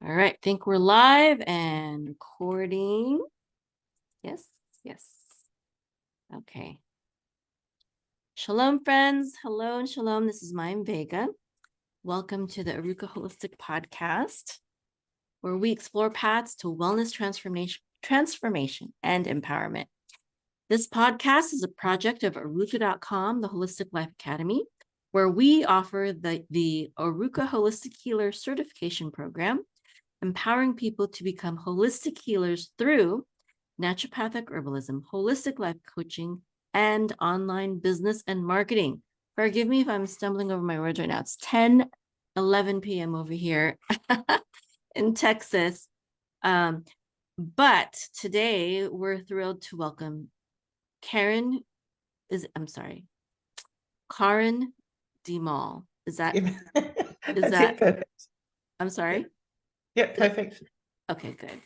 All right, think we're live and recording. Yes. Okay. Shalom, friends. Hello and shalom. This is Mayim Vega. Welcome to the Arukah Holistic Podcast, where we explore paths to wellness transformation and empowerment. This podcast is a project of Arukah.com, the Holistic Life Academy, where we offer the Arukah Holistic Healer Certification Program, empowering people to become holistic healers through naturopathic herbalism, holistic life coaching, and online business and marketing. Forgive me if I'm stumbling over my words right now. It's 10:11 p.m. over here in Texas. But today we're thrilled to welcome Karyn de Mol. Is that perfect? I'm sorry. Yeah, perfect. Okay, good.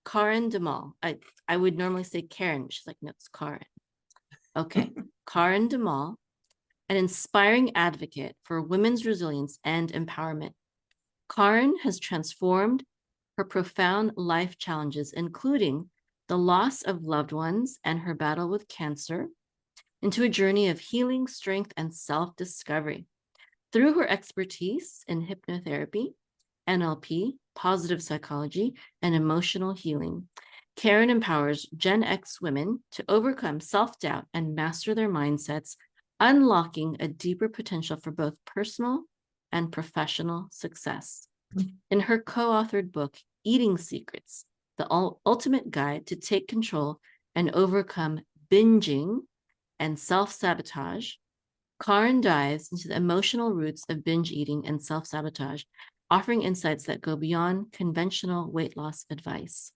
Karyn de Mol. I would normally say Karen, but she's like, no, it's Karyn. Okay. Karyn de Mol, an inspiring advocate for women's resilience and empowerment. Karyn has transformed her profound life challenges, including the loss of loved ones and her battle with cancer, into a journey of healing, strength, and self-discovery. Through her expertise in hypnotherapy, NLP, positive psychology, and emotional healing, Karyn empowers Gen X women to overcome self-doubt and master their mindsets, unlocking a deeper potential for both personal and professional success. In her co-authored book, Eating Secrets, the ultimate guide to take control and overcome binging and self-sabotage, Karyn dives into the emotional roots of binge eating and self-sabotage, offering insights that go beyond conventional weight loss advice.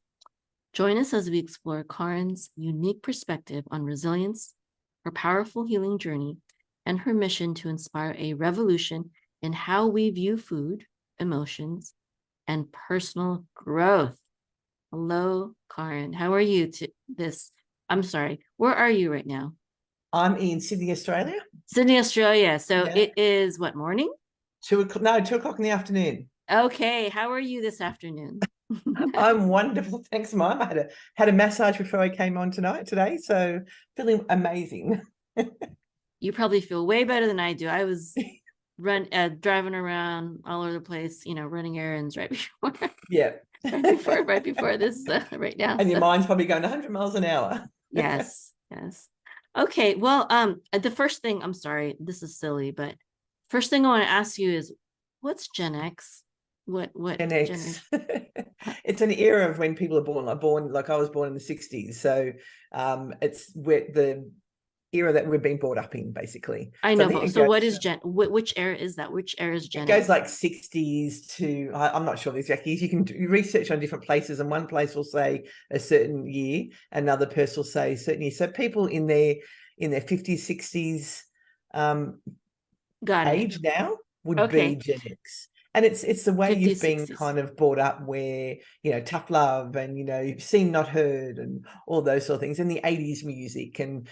Join us as we explore Karyn's unique perspective on resilience, her powerful healing journey, and her mission to inspire a revolution in how we view food, emotions, and personal growth. Hello, Karyn. How are you I'm sorry, where are you right now? I'm in Sydney, Australia. Sydney, Australia. So It is what, morning? 2 o'clock in the afternoon. Okay. How are you this afternoon? I'm wonderful. Thanks, Mom. I had a massage before I came on today. So feeling amazing. You probably feel way better than I do. I was driving around all over the place, running errands right before. Yeah. right before this right now. And your mind's probably going 100 miles an hour. Yes. Okay. Well, the first thing, I'm sorry, this is silly, but first thing I want to ask you is, what's Gen X? What Gen X? It's an era of when people are born. Like I was born in the 60s. So it's the era that we've been brought up in, basically. I know. So what is which era is that? Which era is Gen X? It goes like 60s to, I'm not sure the exact years. You can do research on different places, and one place will say a certain year, another person will say a certain year. So people in their 50s, 60s age now would be Gen X. And it's the way 50s, you've been 60s. Kind of brought up, where, tough love and, seen, not heard, and all those sort of things, and the 80s music. And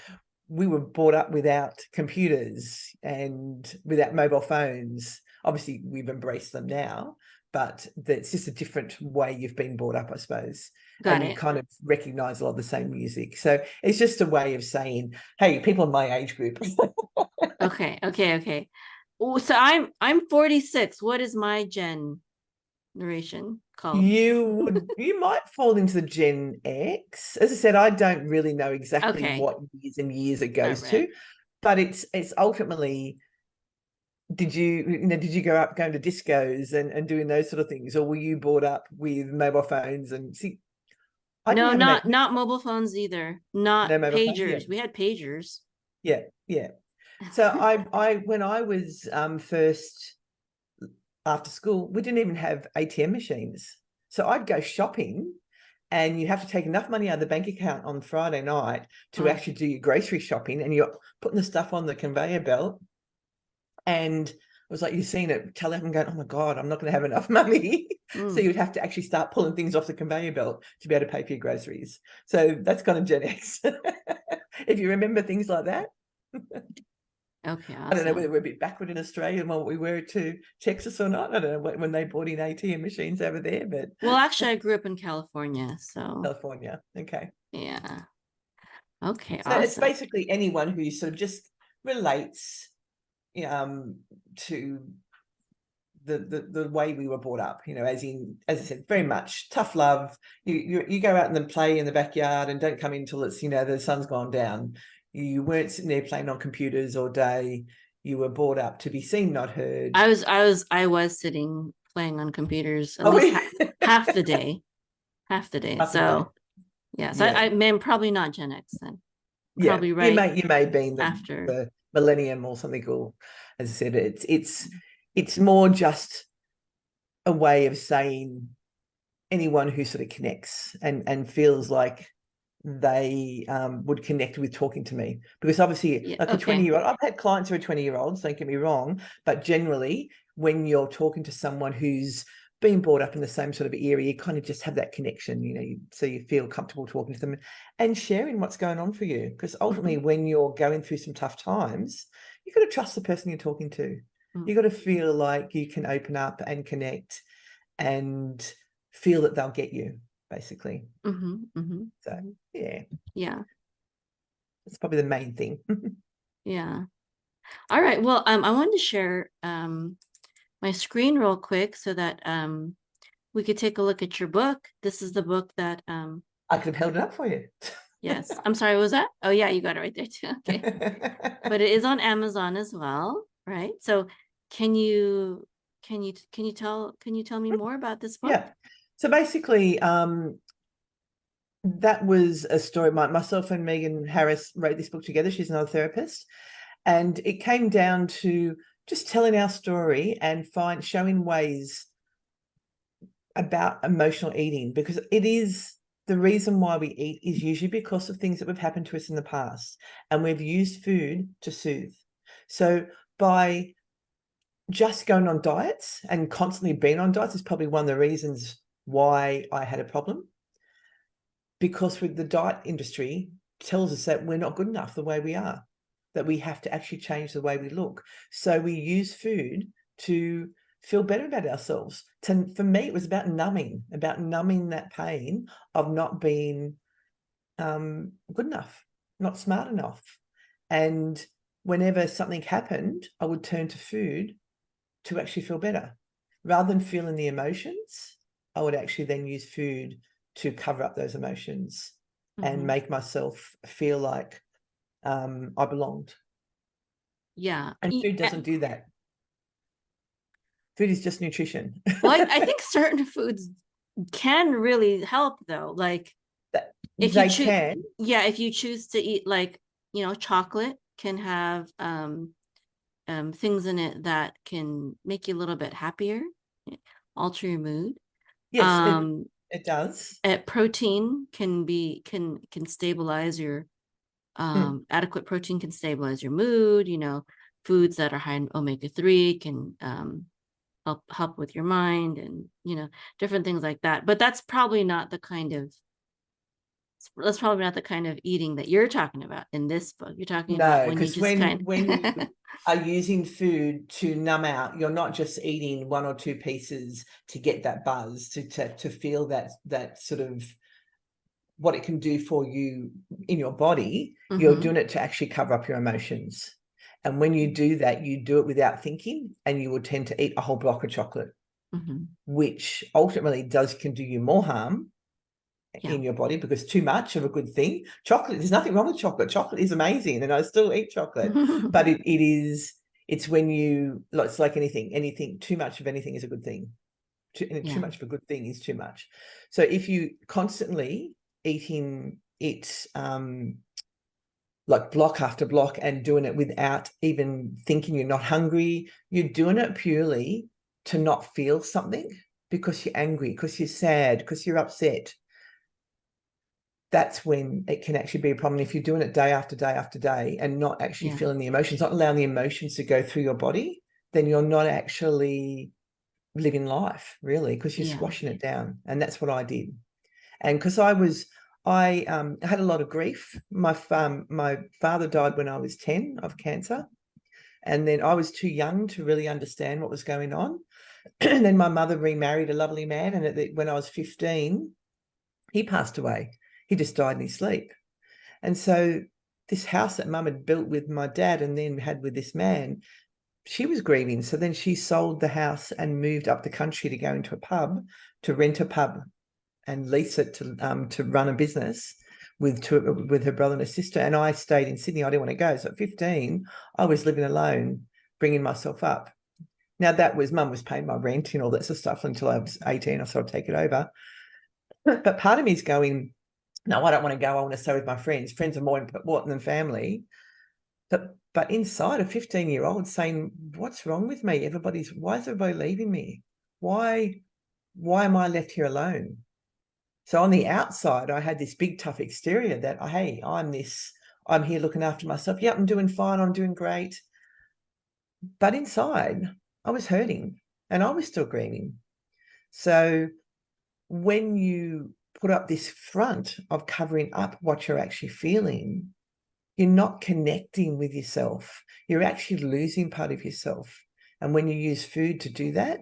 we were brought up without computers and without mobile phones. Obviously, we've embraced them now, but it's just a different way you've been brought up, I suppose. You kind of recognize a lot of the same music. So it's just a way of saying, hey, people in my age group. Okay. So I'm 46. What is my generation called? You might fall into the Gen X. As I said, I don't really know exactly what years and years it goes to, but it's ultimately, did you grow up going to discos and doing those sort of things, or were you brought up with mobile phones? And see, not mobile phones either. Not pagers. Yeah. We had pagers. Yeah. So I when I was first after school, we didn't even have ATM machines. So I'd go shopping, and you have to take enough money out of the bank account on Friday night to actually do your grocery shopping, and you're putting the stuff on the conveyor belt. And it was like, you've seen it, telephone going, oh my God, I'm not going to have enough money. So you'd have to actually start pulling things off the conveyor belt to be able to pay for your groceries. So that's kind of Gen X. If you remember things like that. Okay, awesome. I don't know whether we're a bit backward in Australia and what we were to Texas or not. I don't know when they brought in ATM machines over there, but well, actually, I grew up in California, so California. Okay. yeah. Okay, So it's awesome. basically anyone who sort of just relates to the way we were brought up, as I said, very much tough love. You go out and then play in the backyard and don't come in till it's, the sun's gone down. You weren't sitting there playing on computers all day. You were brought up to be seen, not heard. I was sitting playing on computers at least half the day. Half the day. So I'm probably not Gen X then. Probably right. You may have been after the millennium or something, or as I said, it's more just a way of saying anyone who sort of connects and feels like they would connect with talking to me, because obviously a 20-year-old, I've had clients who are 20-year-olds, don't get me wrong, but generally when you're talking to someone who's been brought up in the same sort of area, you kind of just have that connection, so you feel comfortable talking to them and sharing what's going on for you, because ultimately when you're going through some tough times, you've got to trust the person you're talking to. You've got to feel like you can open up and connect and feel that they'll get you, basically. So yeah, that's probably the main thing. Yeah. All right, well, I wanted to share my screen real quick so that we could take a look at your book. This is the book that I could have held it up for you. Yes, I'm sorry, what was that? Oh yeah, you got it right there too. Okay. But it is on Amazon as well, right? So can you tell me more about this book? Yeah. So basically, that was a story. Myself and Megan Harris wrote this book together. She's another therapist. And it came down to just telling our story and showing ways about emotional eating, because it is the reason why we eat is usually because of things that have happened to us in the past, and we've used food to soothe. So by just going on diets and constantly being on diets is probably one of the reasons why I had a problem, because with the diet industry tells us that we're not good enough the way we are, that we have to actually change the way we look. So we use food to feel better about ourselves. For me, it was about numbing that pain of not being good enough, not smart enough. And whenever something happened, I would turn to food to actually feel better. Rather than feeling the emotions, I would actually then use food to cover up those emotions and make myself feel like I belonged. Yeah. And food doesn't do that. Food is just nutrition. Well, I think certain foods can really help though. Like if you choose to eat, like, chocolate can have things in it that can make you a little bit happier, alter your mood. Yes, it does. Protein can stabilize your adequate protein can stabilize your mood. Foods that are high in omega-3 can help with your mind, and different things like that. But that's probably not the kind of eating that you're talking about in this book. You're talking about when you just when you are using food to numb out, you're not just eating one or two pieces to get that buzz, to feel that sort of what it can do for you in your body. You're doing it to actually cover up your emotions. And when you do that, you do it without thinking, and you will tend to eat a whole block of chocolate, which ultimately can do you more harm in your body, because too much of a good thing. Chocolate, there's nothing wrong with chocolate. Chocolate is amazing, and I still eat chocolate. But it's when it's like anything, too much of anything is a good thing. Too much of a good thing is too much. So if you constantly eating it like block after block and doing it without even thinking, you're not hungry, you're doing it purely to not feel something, because you're angry, because you're sad, because you're upset, that's when it can actually be a problem. If you're doing it day after day after day and not actually feeling the emotions, not allowing the emotions to go through your body, then you're not actually living life, really, because you're squashing it down. And that's what I did. And because I had a lot of grief. My father died when I was 10 of cancer. And then I was too young to really understand what was going on. And then my mother remarried a lovely man. And when I was 15, he passed away. He just died in his sleep. And so this house that Mum had built with my dad and then had with this man, she was grieving. So then she sold the house and moved up the country to go into a pub, to rent a pub and lease it to run a business with her brother and her sister. And I stayed in Sydney. I didn't want to go. So at 15, I was living alone, bringing myself up. Now that was, Mum was paying my rent and all that sort of stuff until I was 18. I sort of take it over. But part of me is going, no, I don't want to go. I want to stay with my friends. Friends are more important than family. But inside, a 15-year-old saying, what's wrong with me? Why is everybody leaving me? Why am I left here alone? So on the outside, I had this big, tough exterior that, hey, I'm here looking after myself. Yep, I'm doing fine. I'm doing great. But inside, I was hurting and I was still grieving. So when you put up this front of covering up what you're actually feeling, you're not connecting with yourself. You're actually losing part of yourself. And when you use food to do that,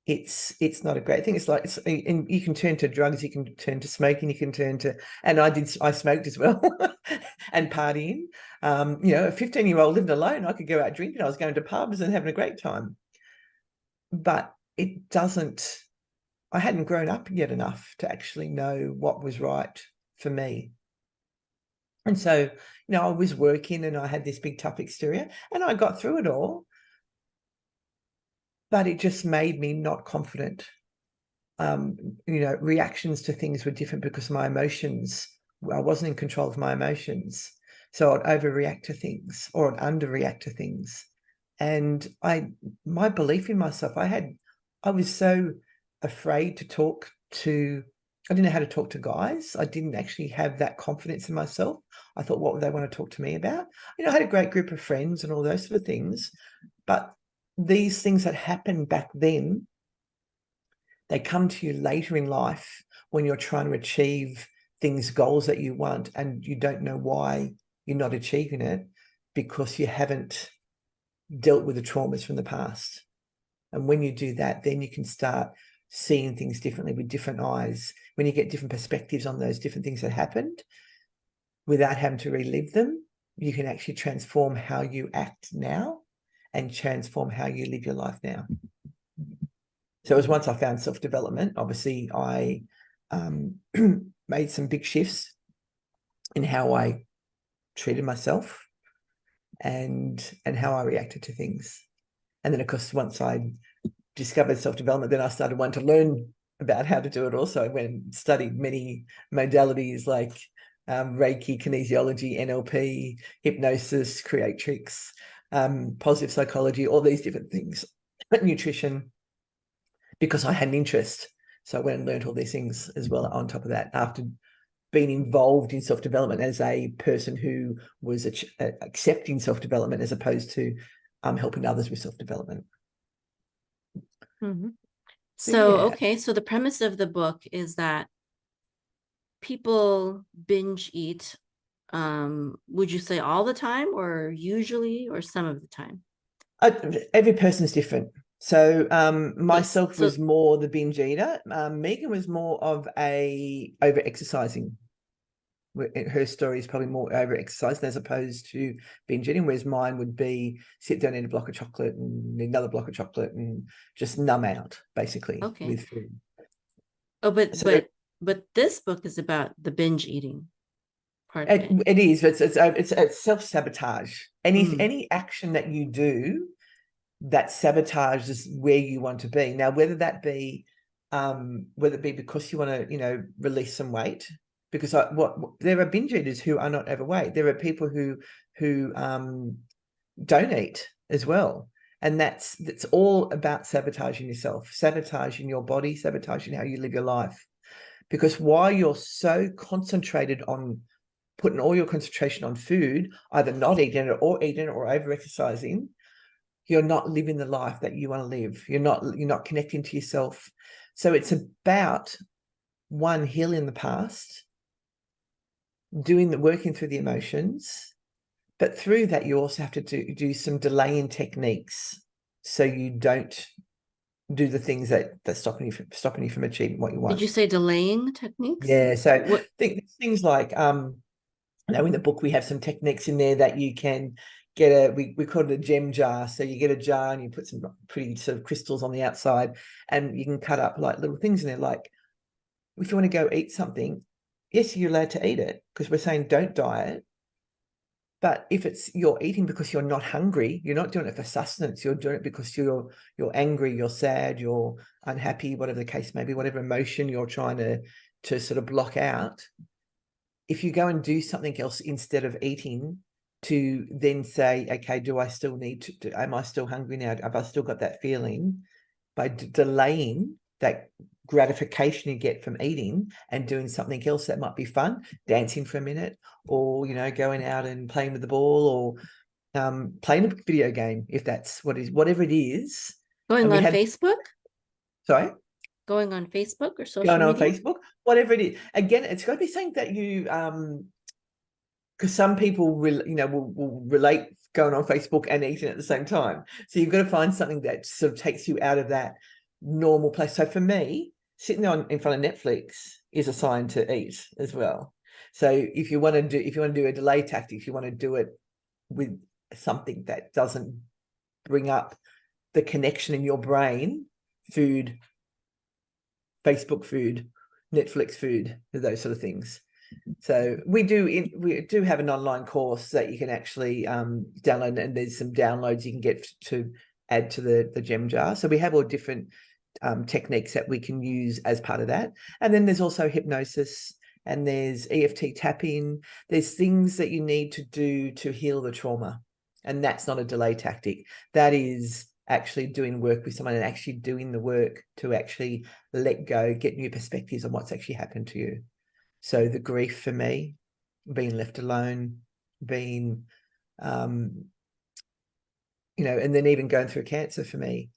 it's not a great thing. And you can turn to drugs, you can turn to smoking, you can turn to, and I smoked as well and partying. A 15-year-old living alone, I could go out drinking. I was going to pubs and having a great time. But I hadn't grown up yet enough to actually know what was right for me. And so, I was working and I had this big, tough exterior and I got through it all. But it just made me not confident. Reactions to things were different because my emotions, I wasn't in control of my emotions. So I'd overreact to things or I'd underreact to things. And my belief in myself, I was so afraid to talk to, I didn't know how to talk to guys. I didn't actually have that confidence in myself. I thought, what would they want to talk to me about? I had a great group of friends and all those sort of things, but these things that happened back then, they come to you later in life when you're trying to achieve goals that you want, and you don't know why you're not achieving it because you haven't dealt with the traumas from the past. And when you do that, then you can start seeing things differently with different eyes. When you get different perspectives on those different things that happened, without having to relive them, you can actually transform how you act now and transform how you live your life now. So it was once I found self-development, obviously I made some big shifts in how I treated myself and how I reacted to things. And then, of course, once I discovered self-development, then I started wanting to learn about how to do it also. I went and studied many modalities like Reiki, kinesiology, NLP, hypnosis, creatrix, positive psychology, all these different things, nutrition, because I had an interest. So I went and learned all these things as well on top of that, after being involved in self-development as a person who was accepting self-development as opposed to helping others with self-development. Mm-hmm. So the premise of the book is that people binge eat, would you say all the time or usually or some of the time? Every person's different. So myself was more the binge eater. Megan was more of a over-exercising. Her story is probably more over-exercising as opposed to binge eating, whereas mine would be sit down, eat a block of chocolate and another block of chocolate and just numb out, basically, with food. Oh, but this book is about the binge eating part of it. It is. It's self-sabotage. Any action that you do that sabotages where you want to be. Now, whether it be because you want to, release some weight, because there are binge eaters who are not overweight. There are people who don't eat as well. And that's all about sabotaging yourself, sabotaging your body, sabotaging how you live your life. Because while you're so concentrated on putting all your concentration on food, either not eating it or eating it or over-exercising, you're not living the life that you want to live. You're not connecting to yourself. So it's about healing the past, working through the emotions, But through that, you also have to do some delaying techniques, so you don't do the things that's stopping you from achieving what you want. Did you say delaying techniques? Yeah. So things like in the book we have some techniques in there that you can get we call it a gem jar. So you get a jar and you put some pretty sort of crystals on the outside, and you can cut up like little things in there. Like if you want to go eat something, yes, you're allowed to eat it, because we're saying don't diet. But if you're eating because you're not hungry, you're not doing it for sustenance, you're doing it because you're angry, you're sad, you're unhappy, whatever the case may be, whatever emotion you're trying to sort of block out. If you go and do something else instead of eating, to then say, okay, do I still need to, am I still hungry now? Have I still got that feeling? By delaying that gratification you get from eating and doing something else that might be fun, dancing for a minute, or going out and playing with the ball, or playing a video game, if that's whatever it is. Going on Facebook? Sorry? Going on Facebook or social media? Going on Facebook, whatever it is. Again, it's got to be something that you because some people will relate going on Facebook and eating at the same time. So you've got to find something that sort of takes you out of that normal place. So for me, sitting in front of Netflix is a sign to eat as well. So if you want to do a delay tactic, if you want to do it with something that doesn't bring up the connection in your brain, food, Facebook food, Netflix food, those sort of things. So we do have an online course that you can actually download, and there's some downloads you can get to add to the gem jar. So we have all different techniques that we can use as part of that. And then there's also hypnosis, and there's EFT tapping. There's things that you need to do to heal the trauma. And that's not a delay tactic. That is actually doing work with someone and actually doing the work to actually let go, get new perspectives on what's actually happened to you. So the grief for me, being left alone, being, and then even going through cancer for me,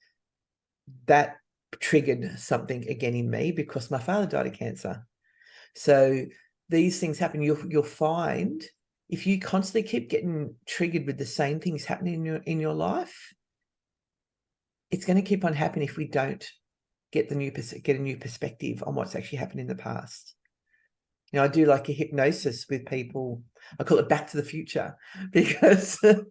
that triggered something again in me because my father died of cancer. So these things happen. You'll find if you constantly keep getting triggered with the same things happening in your life, it's going to keep on happening if we don't get a new perspective on what's actually happened in the past. I do like a hypnosis with people. I call it Back to the Future, because with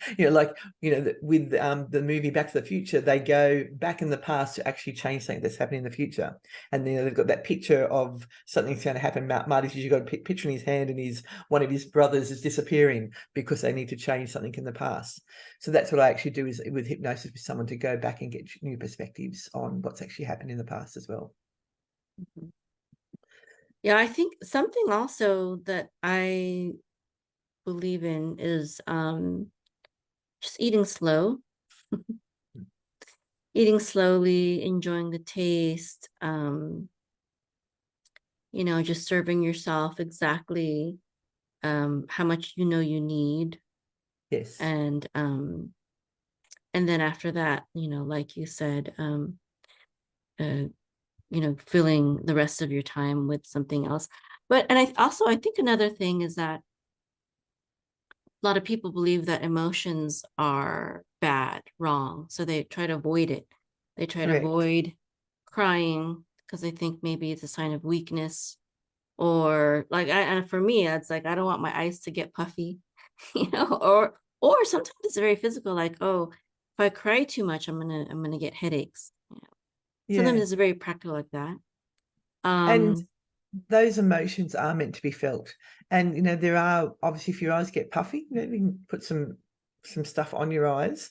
the movie Back to the Future, they go back in the past to actually change something that's happening in the future. And they've got that picture of something's going to happen. Marty's usually got a picture in his hand, and one of his brothers is disappearing because they need to change something in the past. So that's what I actually do, is with hypnosis with someone, to go back and get new perspectives on what's actually happened in the past as well. Mm-hmm. Yeah, I think something also that I believe in is just eating slow. Eating slowly, enjoying the taste, just serving yourself exactly how much you need. Yes. And then after that, like you said, filling the rest of your time with something else. And I think another thing is that a lot of people believe that emotions are bad, wrong. So they try to avoid it. They try to avoid crying because they think maybe it's a sign of weakness, or and for me, it's like, I don't want my eyes to get puffy, or sometimes it's very physical, like, oh, if I cry too much, I'm gonna get headaches. Sometimes it's very practical like that. And those emotions are meant to be felt. And, there are, obviously, if your eyes get puffy, you can put some stuff on your eyes,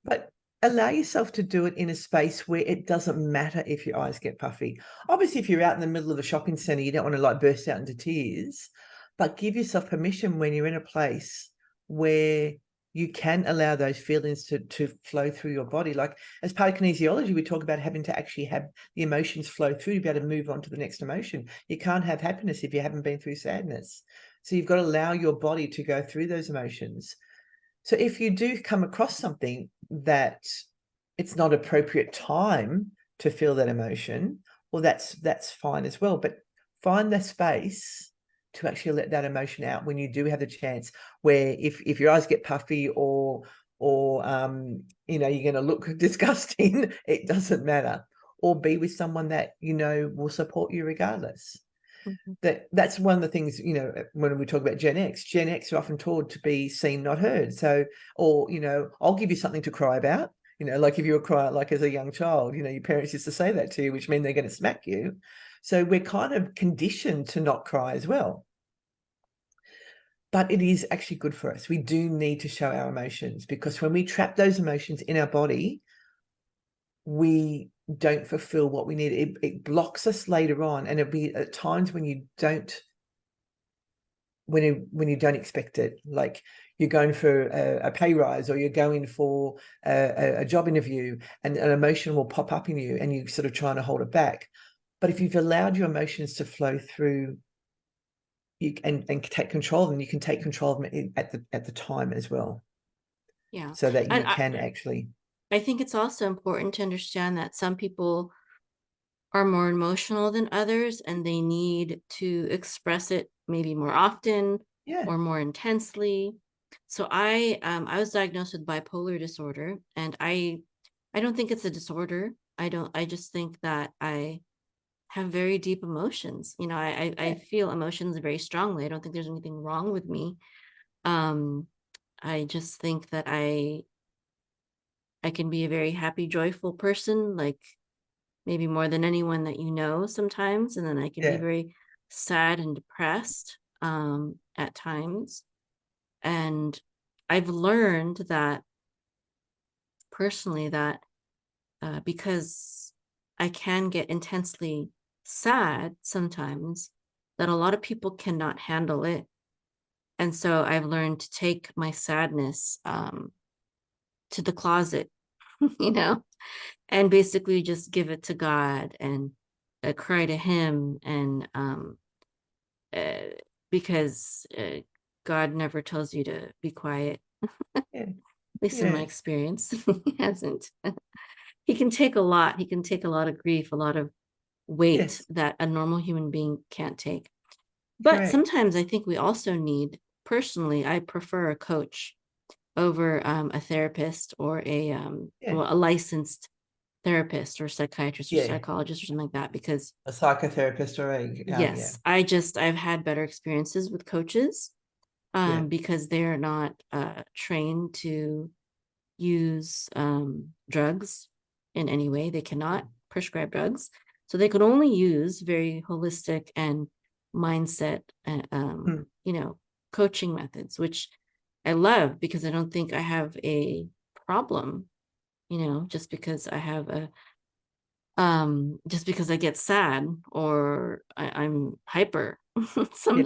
but allow yourself to do it in a space where it doesn't matter if your eyes get puffy. Obviously, if you're out in the middle of a shopping center, you don't want to burst out into tears, but give yourself permission when you're in a place where you can allow those feelings to flow through your body. Like, as part of kinesiology, we talk about having to actually have the emotions flow through to be able to move on to the next emotion. You can't have happiness if you haven't been through sadness. So you've got to allow your body to go through those emotions. So if you do come across something that it's not appropriate time to feel that emotion, well, that's fine as well. But find the space to actually let that emotion out when you do have the chance, where if your eyes get puffy or you know, you're going to look disgusting, it doesn't matter. Or be with someone that, you know, will support you regardless. That's one of the things, you know, when we talk about Gen X are often told to be seen, not heard. So, or, you know, I'll give you something to cry about. You know, like if you were crying, like as a young child, you know, your parents used to say that to you, which means they're going to smack you. So we're kind of conditioned to not cry as well. But it is actually good for us. We do need to show our emotions, because when we trap those emotions in our body, we don't fulfill what we need. It blocks us later on, and it'll be at times when you don't expect it. Like you're going for a pay rise, or you're going for a job interview, and an emotion will pop up in you and you're sort of trying to hold it back. But if you've allowed your emotions to flow through, you and take control of them, you can take control of them at the time as well. Yeah. So that you can actually. I think it's also important to understand that some people are more emotional than others, and they need to express it maybe more often or more intensely. So I was diagnosed with bipolar disorder, and I don't think it's a disorder. I just think that I have very deep emotions. You know, I feel emotions very strongly. I don't think there's anything wrong with me. I just think that I can be a very happy, joyful person, like maybe more than anyone that you know sometimes. And then I can be very sad and depressed at times. And I've learned that personally that because I can get intensely sad sometimes, that a lot of people cannot handle it. And so I've learned to take my sadness to the closet, you know, and basically just give it to God and cry to him. And because God never tells you to be quiet, at least in my experience. He hasn't. He can take a lot. He can take a lot of grief, a lot of weight that a normal human being can't take. But sometimes I think we also need, personally, I prefer a coach over a therapist or a licensed therapist or psychiatrist or psychologist or something like that, because a psychotherapist or I've had better experiences with coaches because they're not trained to use drugs in any way. They cannot prescribe drugs, so they could only use very holistic and mindset you know, coaching methods, which I love, because I don't think I have a problem, you know, just because I have a just because I get sad or I'm hyper.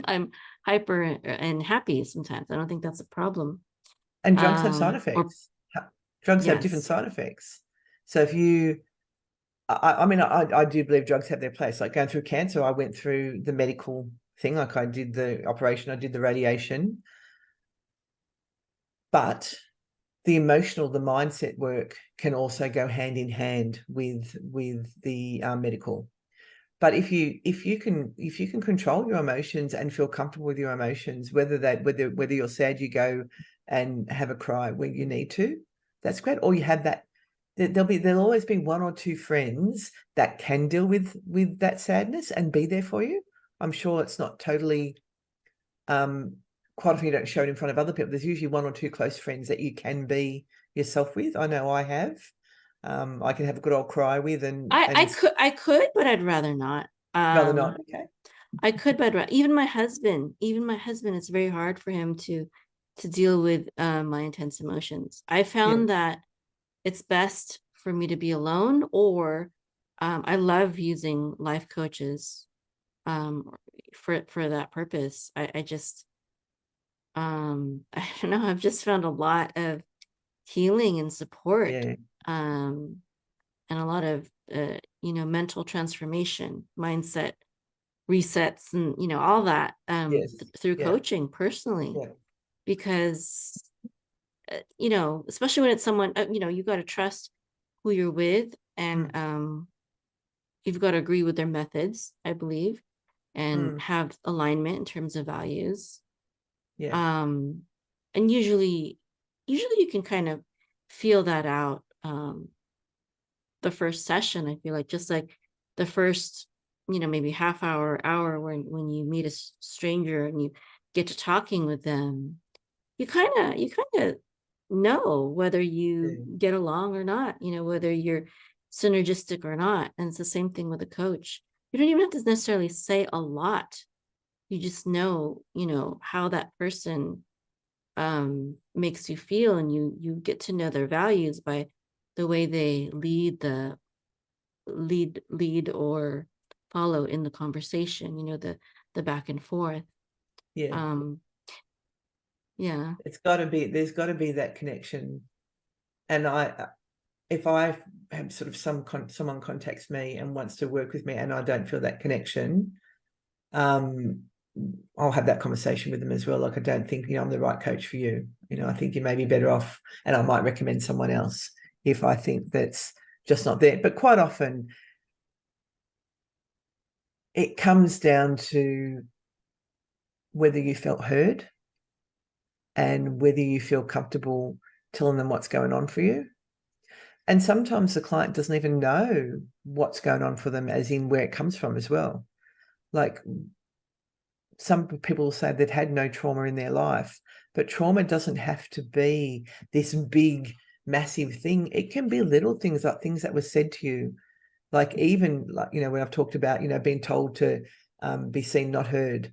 I'm hyper and happy sometimes. I don't think that's a problem. And drugs have side effects. Drugs have different side effects. So if you, I mean, I do believe drugs have their place. Like going through cancer, I went through the medical thing. Like I did the operation, I did the radiation. But the emotional, the mindset work can also go hand in hand with the medical. But if you can control your emotions and feel comfortable with your emotions, whether you're sad, you go and have a cry when you need to, that's great. Or you have that, there'll always be one or two friends that can deal with that sadness and be there for you. I'm sure it's not totally quite often you don't show it in front of other people. There's usually one or two close friends that you can be yourself with. I know I have. I can have a good old cry with, and I could, but I'd rather not. Rather not. Okay. I could, but even my husband, it's very hard for him to deal with my intense emotions. I found that it's best for me to be alone, or I love using life coaches for that purpose. I just I don't know, I've just found a lot of healing and support and a lot of you know, mental transformation, mindset resets, and you know, all that through coaching personally, because you know, especially when it's someone you know, you got to trust who you're with, and you've got to agree with their methods, I believe. and have alignment in terms of values. Yeah. And usually you can kind of feel that out the first session. I feel like just like the first, maybe half hour when you meet a stranger and you get to talking with them, you kind of know whether you get along or not, whether you're synergistic or not. And it's the same thing with a coach. You don't even have to necessarily say a lot. You just know, how that person makes you feel, and you get to know their values by the way they lead or follow in the conversation, the back and forth. Yeah. Yeah. There's got to be that connection. And if I have sort of someone contacts me and wants to work with me and I don't feel that connection, I'll have that conversation with them as well. Like, I don't think, I'm the right coach for you. I think you may be better off, and I might recommend someone else if I think that's just not there. But quite often it comes down to whether you felt heard and whether you feel comfortable telling them what's going on for you. And sometimes the client doesn't even know what's going on for them, as in where it comes from as well. Like, some people say they've had no trauma in their life, but trauma doesn't have to be this big, massive thing. It can be little things, like things that were said to you. Like, even like, when I've talked about, being told to be seen, not heard,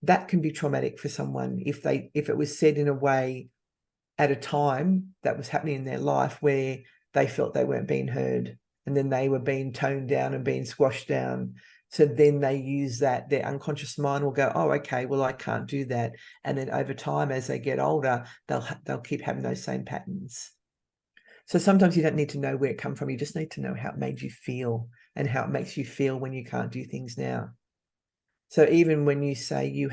that can be traumatic for someone if it was said in a way at a time that was happening in their life where they felt they weren't being heard, and then they were being toned down and being squashed down. So then they use that, their unconscious mind will go, oh, okay, well, I can't do that. And then over time, as they get older, they'll keep having those same patterns. So sometimes you don't need to know where it come from. You just need to know how it made you feel and how it makes you feel when you can't do things now. So even when you say you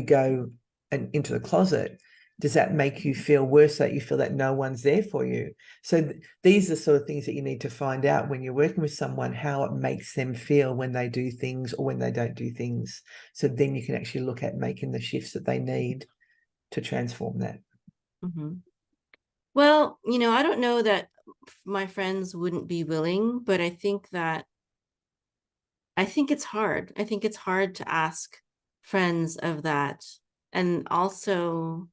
go into the closet, does that make you feel worse, that you feel that no one's there for you? So these are sort of things that you need to find out when you're working with someone, how it makes them feel when they do things or when they don't do things. So then you can actually look at making the shifts that they need to transform that. Mm-hmm. Well, I don't know that my friends wouldn't be willing, but I think it's hard. I think it's hard to ask friends of that. And also,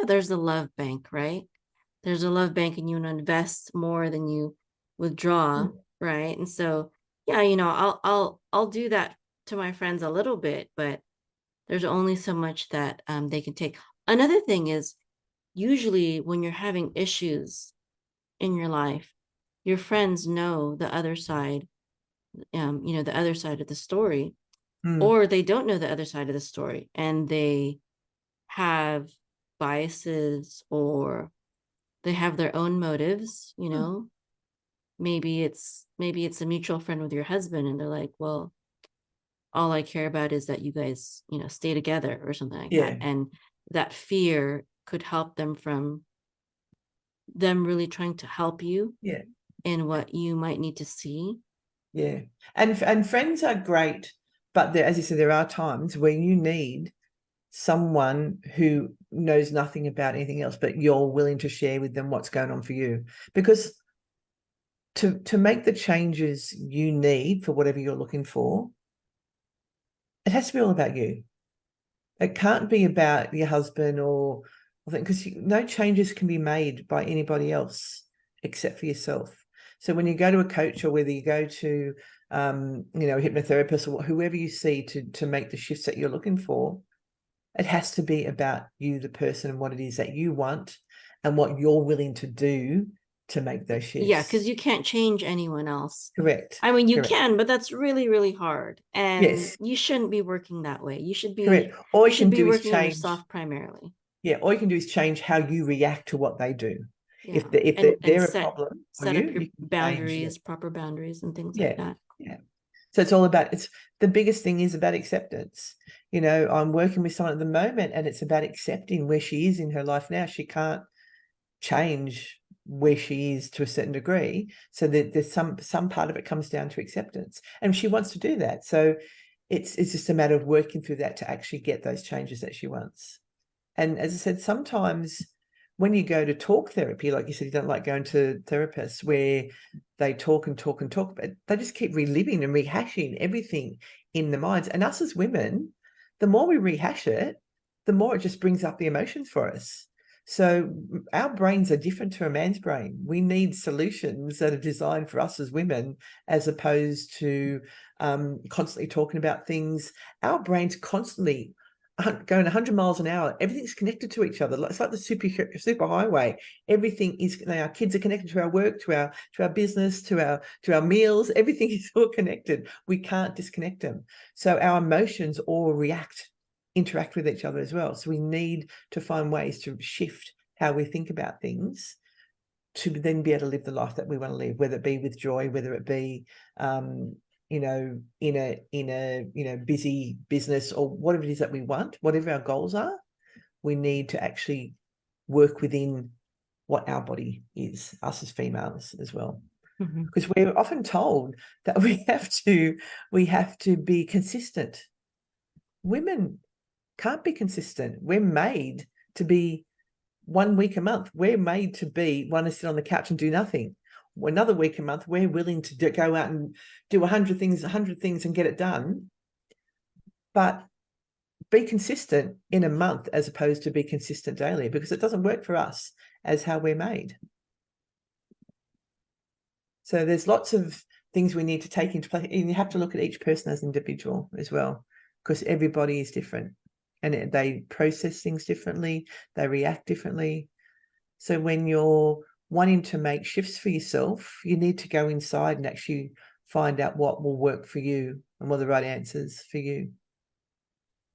there's a love bank, right? There's a love bank, and you invest more than you withdraw, right? And so, yeah, I'll do that to my friends a little bit, but there's only so much that they can take. Another thing is, usually when you're having issues in your life, your friends know the other side, the other side of the story, or they don't know the other side of the story, and they have biases, or they have their own motives. Maybe it's a mutual friend with your husband, and they're like, well, all I care about is that you guys, stay together, or something like that. And that fear could help them from them really trying to help you in what you might need to see. Yeah. And friends are great, but as you said, there are times where you need someone who knows nothing about anything else, but you're willing to share with them what's going on for you. Because to make the changes you need for whatever you're looking for, it has to be all about you. It can't be about your husband or because no changes can be made by anybody else except for yourself. So when you go to a coach, or whether you go to a hypnotherapist, or whoever you see to make the shifts that you're looking for, it has to be about you, the person, and what it is that you want and what you're willing to do to make those shifts. Yeah, because you can't change anyone else. Correct. I mean, you can, but that's really, really hard. And you shouldn't be working that way. You should be correct. All you should be working on yourself primarily. Yeah, all you can do is change how you react to what they do. Yeah. If they're a problem, set up your boundaries, proper boundaries, and things like that. Yeah. So it's all about, the biggest thing is about acceptance. I'm working with someone at the moment, and it's about accepting where she is in her life now. She can't change where she is to a certain degree, so that there's some part of it comes down to acceptance, and she wants to do that. So it's just a matter of working through that to actually get those changes that she wants. And as I said, sometimes when you go to talk therapy, like you said, you don't like going to therapists where they talk and talk and talk, but they just keep reliving and rehashing everything in the minds. And us as women, the more we rehash it, the more it just brings up the emotions for us. So our brains are different to a man's brain. We need solutions that are designed for us as women, as opposed to constantly talking about things. Our brains constantly going 100 miles an hour. Everything's connected to each other. It's like the super highway. Everything is, our kids are connected to our work, to our business, to our meals. Everything is all connected. We can't disconnect them. So our emotions all interact with each other as well. So we need to find ways to shift how we think about things to then be able to live the life that we want to live, whether it be with joy, whether it be in a busy business, or whatever it is that we want, whatever our goals are. We need to actually work within what our body is, us as females as well. Because we're often told that we have to be consistent. Women can't be consistent. We're made to be 1 week a month. We're made to want to sit on the couch and do nothing. Another week a month, we're willing to go out and do 100 things and get it done. But be consistent in a month as opposed to be consistent daily, because it doesn't work for us as how we're made. So there's lots of things we need to take into play, and you have to look at each person as an individual as well, because everybody is different and they process things differently, they react differently. So when you're wanting to make shifts for yourself, you need to go inside and actually find out what will work for you and what are the right answers for you.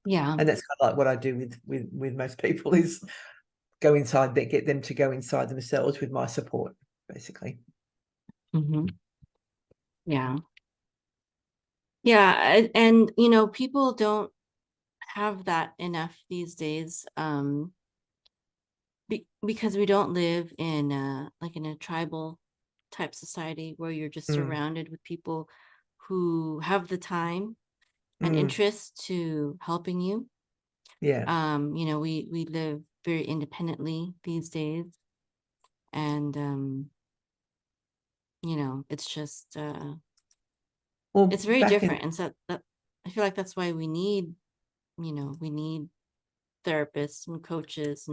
Yeah. And that's kind of like what I do with most people, is go inside, get them to go inside themselves with my support, basically. Yeah. Yeah. And people don't have that enough these days, because we don't live in a tribal type society where you're just surrounded with people who have the time and interest to helping you. Yeah. We live very independently these days, and it's just it's very different. And so that I feel like that's why we need therapists and coaches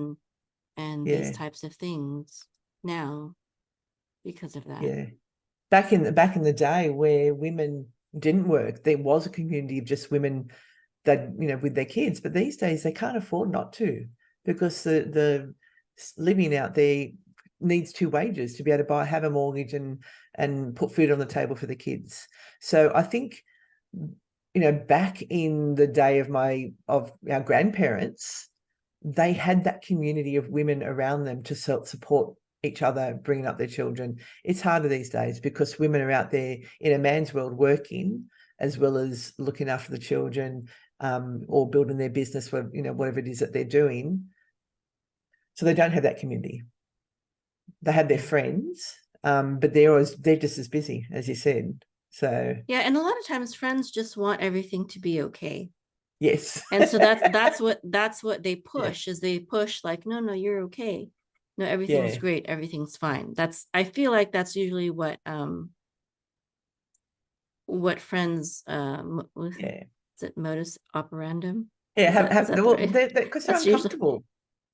and these types of things now because of that. Yeah. Back in the day where women didn't work, there was a community of just women that, with their kids. But these days they can't afford not to, because the living out there needs 2 wages to be able to have a mortgage and put food on the table for the kids. So I think, back in the day of our grandparents, they had that community of women around them to support each other, bringing up their children. It's harder these days because women are out there in a man's world working, as well as looking after the children, or building their business for, whatever it is that they're doing. So they don't have that community. They have their friends, but they're just as busy, as you said. So yeah, and a lot of times friends just want everything to be okay. Yes. And so that's what they push, is they push like, no, you're okay. No, everything's great. Everything's fine. I feel like that's usually what friends, is it modus operandum? Yeah, Because they're uncomfortable.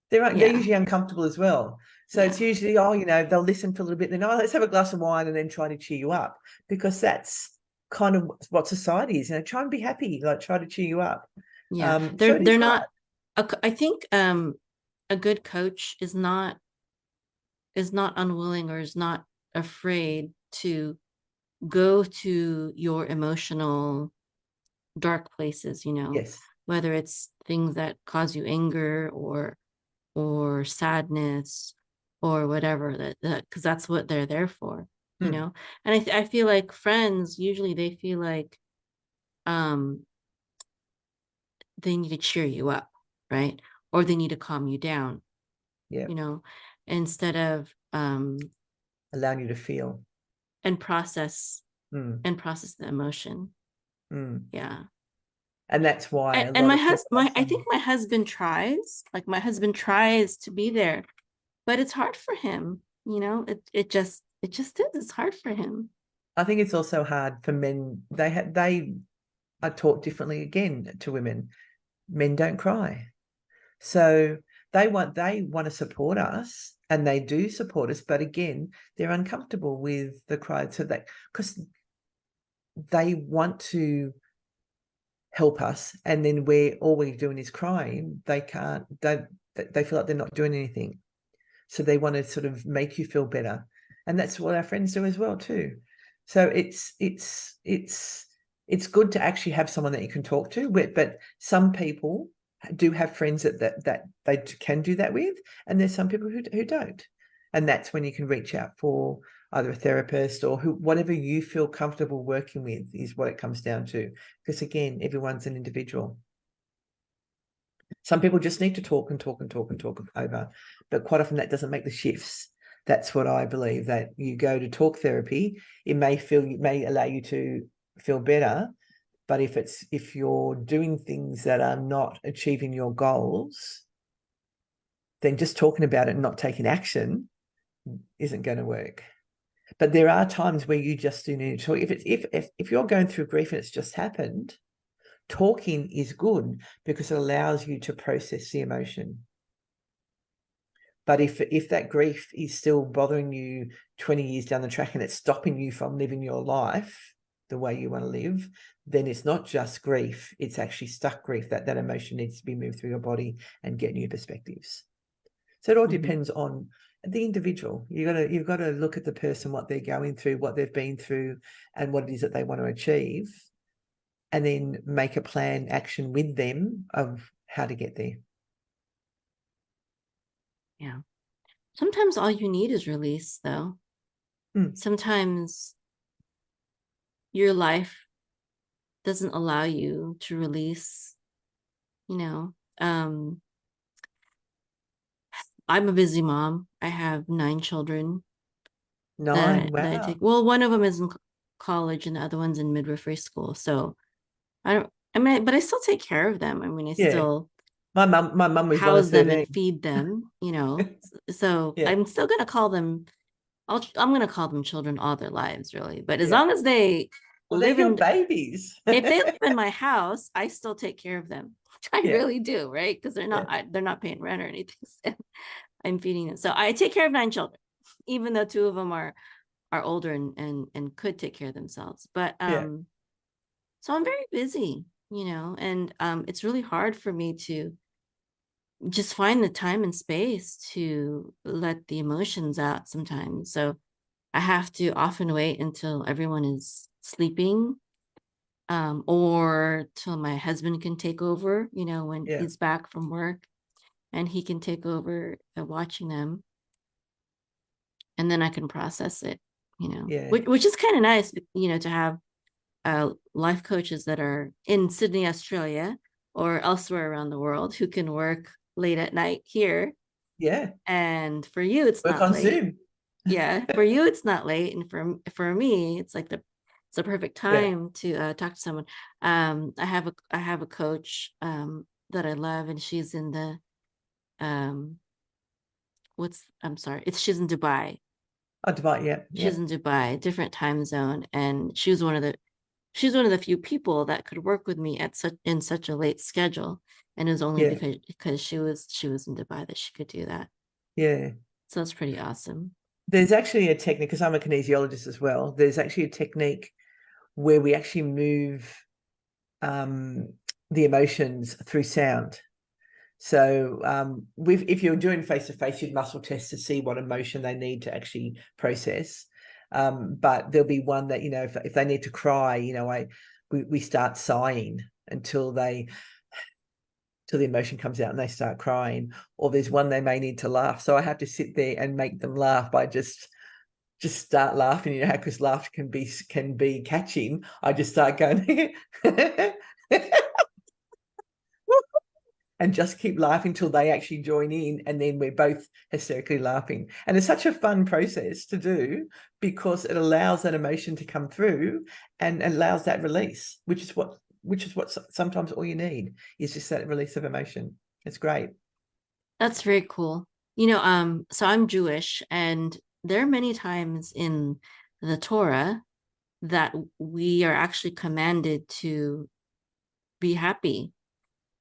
They're usually uncomfortable as well. So it's usually, they'll listen for a little bit, then, let's have a glass of wine, and then try to cheer you up, because that's kind of what society is. Try and be happy, like try to cheer you up. Yeah, they're not. I think a good coach is not unwilling or is not afraid to go to your emotional dark places. Yes. Whether it's things that cause you anger or sadness or whatever, that because that's what they're there for. And I feel like friends usually, they feel like they need to cheer you up, right? Or they need to calm you down. Yeah. instead of allowing you to feel and process the emotion. Yeah. And that's why and my husband, I think my husband tries, to be there, but it's hard for him. It just is. It's hard for him. I think it's also hard for men. They are taught differently again to women. Men don't cry. So they want to support us, and they do support us, but again, they're uncomfortable with the cry. So because they want to help us, and then all we're doing is crying, they can't, they feel like they're not doing anything. So they want to sort of make you feel better. And that's what our friends do as well too. So it's good to actually have someone that you can talk to with, but some people do have friends that they can do that with, and there's some people who don't. And that's when you can reach out for either a therapist or whatever you feel comfortable working with is what it comes down to. Because again, everyone's an individual. Some people just need to talk over, but quite often that doesn't make the shifts. That's what I believe, that you go to talk therapy, it may allow you to feel better, but if you're doing things that are not achieving your goals, then just talking about it and not taking action isn't going to work. But there are times where you just do need to talk. If you're going through grief and it's just happened, talking is good because it allows you to process the emotion. But if that grief is still bothering you 20 years down the track and it's stopping you from living your life the way you want to live, then it's not just grief, it's actually stuck grief. That emotion needs to be moved through your body and get new perspectives. So it all depends on the individual. You've got to look at the person, what they're going through, what they've been through, and what it is that they want to achieve, and then make a plan, action with them of how to get there. Yeah. Sometimes all you need is release, though. Sometimes your life doesn't allow you to release, I'm a busy mom. I have 9 children. 9, wow. That I take. Well, one of them is in college and the other one's in midwifery school. So but I still take care of them. I still my mum was house them and feed them, so yeah. I'm still going to call them, I'm going to call them children all their lives, really. But as long as they live in babies, if they live in my house, I still take care of them. I really do, right? Because they're not paying rent or anything. So I'm feeding them. So I take care of 9 children, even though 2 of them are older and could take care of themselves. But so I'm very busy, and it's really hard for me to just find the time and space to let the emotions out sometimes. So I have to often wait until everyone is sleeping, or till my husband can take over, when he's back from work, and he can take over watching them. And then I can process it, which is kind of nice, to have life coaches that are in Sydney, Australia, or elsewhere around the world who can work late at night here. Yeah. And for you, it's work not on late. Zoom. Yeah. For you, it's not late. And for me, it's like it's the perfect time to talk to someone. I have a coach that I love, and she's in the she's in Dubai. Oh, Dubai, yeah. She's in Dubai, different time zone, and she's one of the few people that could work with me in such a late schedule, and it was only because she was in Dubai that she could do that. Yeah. So it's pretty awesome. There's actually a technique, because I'm a kinesiologist as well. There's actually a technique where we actually move the emotions through sound. So if you're doing face-to-face, you'd muscle test to see what emotion they need to actually process. But there'll be one that, if they need to cry, we start sighing until the emotion comes out and they start crying. Or there's one they may need to laugh. So I have to sit there and make them laugh by just start laughing, because laughter can be catching. I just start going and just keep laughing till they actually join in, and then we're both hysterically laughing. And it's such a fun process to do because it allows that emotion to come through and allows that release, which is what sometimes all you need is just that release of emotion. It's great. That's very cool. So I'm Jewish, and there are many times in the Torah that we are actually commanded to be happy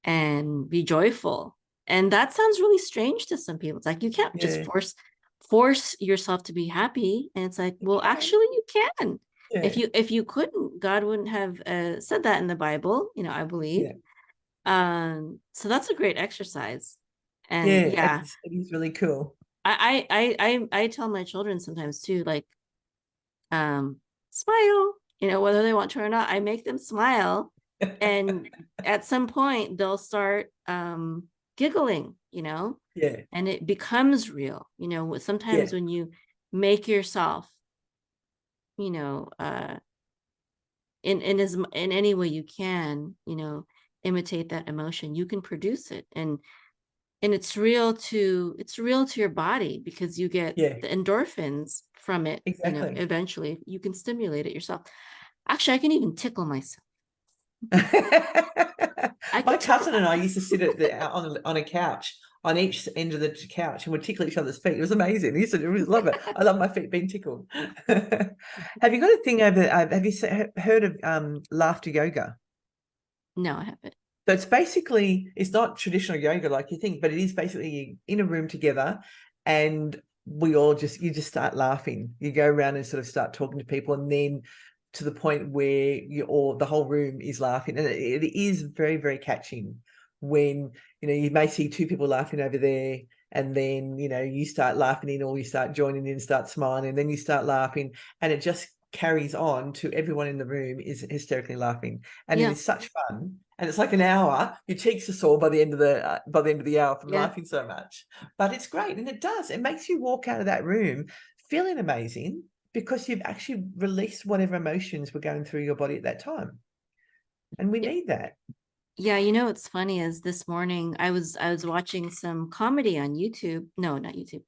and be joyful. And that sounds really strange to some people. It's like you can't just force yourself to be happy. And it's like, well, actually you can. Yeah. If you couldn't, God wouldn't have said that in the Bible, I believe. Yeah. So that's a great exercise. And yeah, it is really cool. I tell my children sometimes too, like, smile, whether they want to or not. I make them smile, and at some point they'll start giggling, and it becomes real. Sometimes when you make yourself, in any way you can, imitate that emotion, you can produce it, and it's real to your body, because you get the endorphins from it. Exactly. Eventually you can stimulate it yourself. Actually, I can even tickle myself. My cousin and I used to sit on a couch on each end of the couch and would tickle each other's feet. It was amazing. I used to really love it. I love my feet being tickled. Have you got a thing over? Have you heard of laughter yoga? No, I haven't. So it's not traditional yoga like you think, but it is basically in a room together, and you just start laughing. You go around and sort of start talking to people, and then to the point where the whole room is laughing. And it is very, very catching when, you may see two people laughing over there, and then, you start laughing in, or you start joining in, start smiling, and then you start laughing, and it just carries on to everyone in the room is hysterically laughing. And it is such fun. And it's like an hour. Your cheeks are sore by the end of the hour from laughing so much. But it's great. And it makes you walk out of that room feeling amazing, because you've actually released whatever emotions were going through your body at that time. And we need that. Yeah, what's funny is this morning I was watching some comedy on YouTube. No, not YouTube.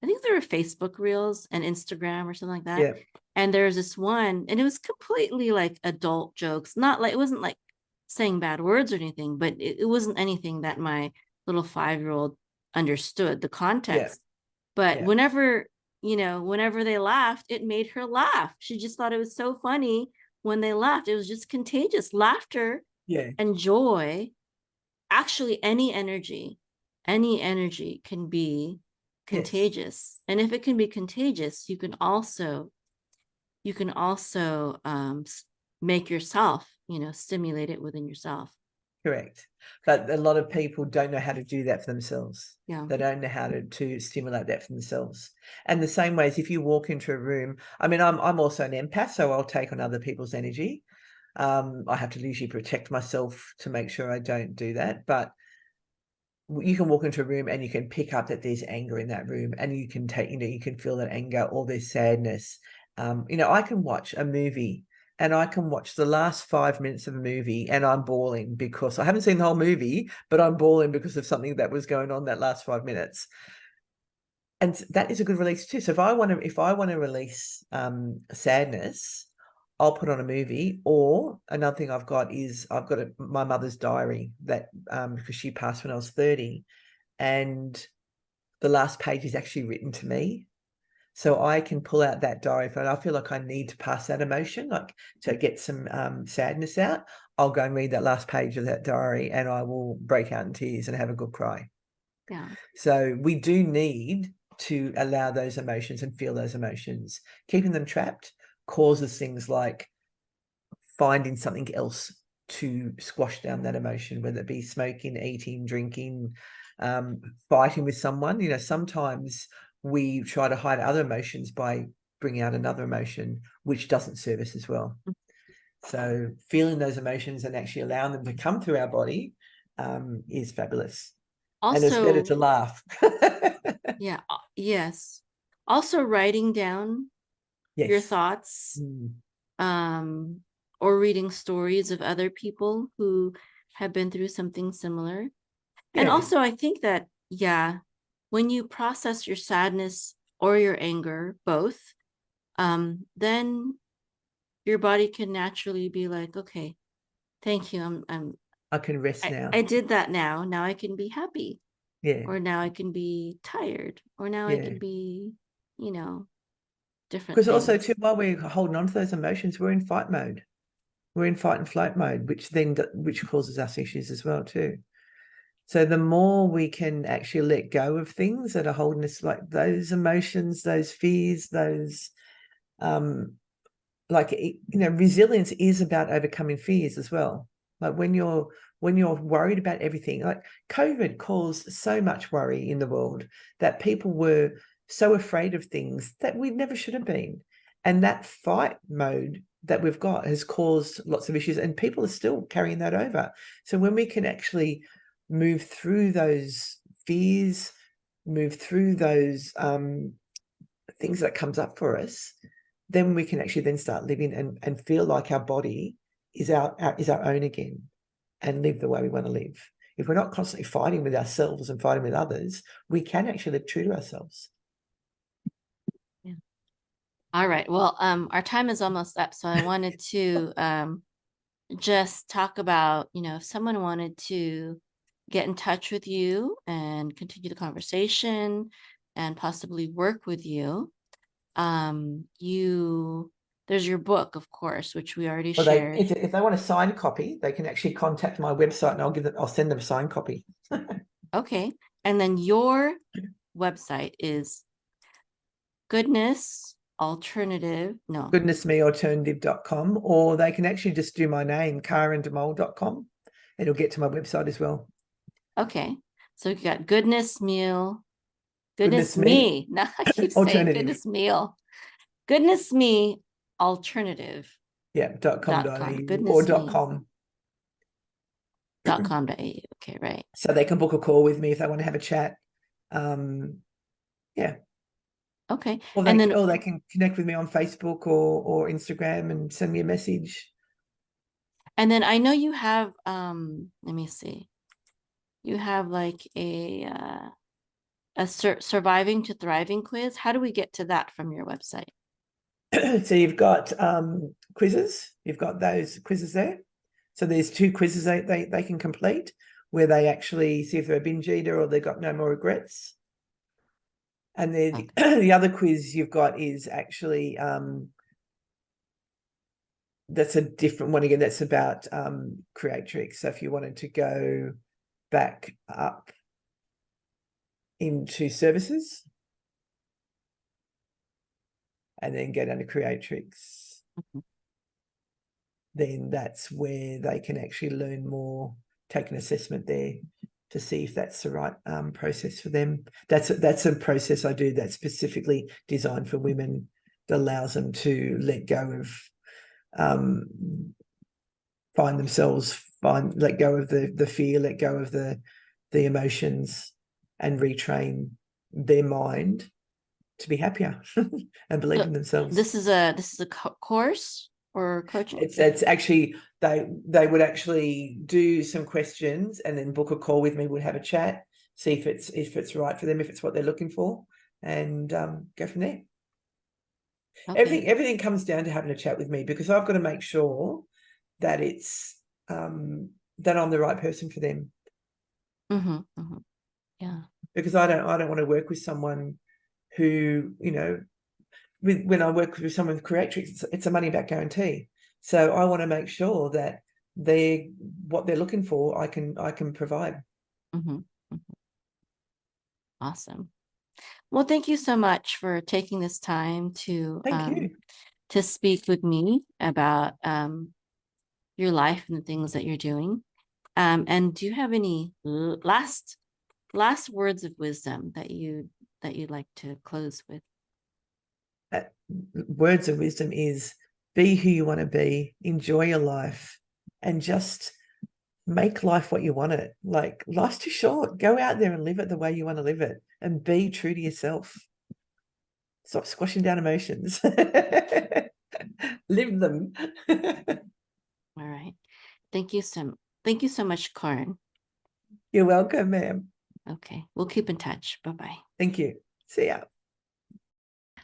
I think there were Facebook Reels and Instagram or something like that. Yeah. And there's this one, and it was completely like adult jokes. Not like, it wasn't like saying bad words or anything, but it wasn't anything that my little 5-year-old understood the context. But whenever they laughed, it made her laugh. She just thought it was so funny when they laughed. It was just contagious. Laughter and joy. Actually, any energy can be contagious. And if it can be contagious, you can also make yourself, stimulate it within yourself. Correct. But a lot of people don't know how to do that for themselves. Yeah. They don't know how to stimulate that for themselves. And the same way as if you walk into a room, I mean, I'm also an empath, so I'll take on other people's energy. I have to usually protect myself to make sure I don't do that. But you can walk into a room and you can pick up that there's anger in that room, and you can you can feel that anger, or there's sadness. I can watch a movie, and I can watch the last 5 minutes of a movie and I'm bawling because I haven't seen the whole movie, but I'm bawling because of something that was going on that last 5 minutes. And that is a good release too. So if I want to release sadness, I'll put on a movie. Or another thing I've got my mother's diary, that because she passed when I was 30, and the last page is actually written to me. So I can pull out that diary. If I feel like I need to pass that emotion, like to get some sadness out, I'll go and read that last page of that diary, and I will break out in tears and have a good cry. Yeah. So we do need to allow those emotions and feel those emotions. Keeping them trapped causes things like finding something else to squash down that emotion, whether it be smoking, eating, drinking, fighting with someone. Sometimes we try to hide other emotions by bringing out another emotion, which doesn't serve us as well. So feeling those emotions and actually allowing them to come through our body is fabulous. Also, and it's better to laugh. Yeah. Yes. Also, writing down your thoughts, or reading stories of other people who have been through something similar. And also I think that, when you process your sadness or your anger, both, then your body can naturally be like, okay, thank you. I can rest now. I did that now. Now I can be happy. Yeah. Or now I can be tired. Or now I can be, different. Because also too, while we're holding on to those emotions, we're in fight mode. We're in fight and flight mode, which causes us issues as well too. So the more we can actually let go of things that are holding us, like those emotions, those fears, those, resilience is about overcoming fears as well. Like when you're worried about everything, like COVID caused so much worry in the world that people were so afraid of things that we never should have been. And that fight mode that we've got has caused lots of issues, and people are still carrying that over. So when we can actually move through those fears, move through those things that comes up for us, then we can actually then start living and feel like our body is our own again, and live the way we want to live. If we're not constantly fighting with ourselves and fighting with others, we can actually live true to ourselves. Yeah. All right. Well, our time is almost up, so I wanted to just talk about, if someone wanted to get in touch with you and continue the conversation and possibly work with you, there's your book, of course, which we already shared. If they want a signed copy, they can actually contact my website, and I'll send them a signed copy. Okay. And then your website is goodnessmealternative.com, or they can actually just do my name, karyndemol.com. It'll get to my website as well. Okay. So you got Goodness Me. Now I keep saying Goodness Meal. Goodness Me Alternative. Yeah, .com.au or .com. .com.au. Okay, right. So they can book a call with me if they want to have a chat. Yeah. Okay. Or they can connect with me on Facebook or Instagram and send me a message. And then I know you have, let me see. You have like a surviving to thriving quiz. How do we get to that from your website? So you've got quizzes. You've got those quizzes there. So there's 2 quizzes they can complete, where they actually see if they're a binge eater or they've got no more regrets. And then the other quiz you've got is actually that's a different one again. That's about creatrix. So if you wanted to go back up into services and then go down to creatrix, then that's where they can actually learn more, take an assessment there to see if that's the right process for them. That's a process I do that's specifically designed for women, that allows them to let go of find themselves, let go of the fear, let go of the emotions, and retrain their mind to be happier and believe in themselves. This is a course or coaching? It's actually they would actually do some questions and then book a call with me. We'd have a chat, see if it's right for them, if it's what they're looking for, and go from there. Okay. Everything comes down to having a chat with me, because I've got to make sure that it's that I'm the right person for them. Yeah. Because I don't want to work with someone who, when I work with someone with creatrix, it's a money back guarantee. So I want to make sure that what they're looking for, I can provide. Awesome. Well, thank you so much for taking this time to speak with me about your life and the things that you're doing. And do you have any last words of wisdom that you'd like to close with? Words of wisdom is be who you want to be, enjoy your life, and just make life what you want it. Like, life's too short. Go out there and live it the way you want to live it, and be true to yourself. Stop squashing down emotions. Live them. All right. Thank you so much, Karyn. You're welcome, ma'am. Okay. We'll keep in touch. Bye-bye. Thank you. See ya.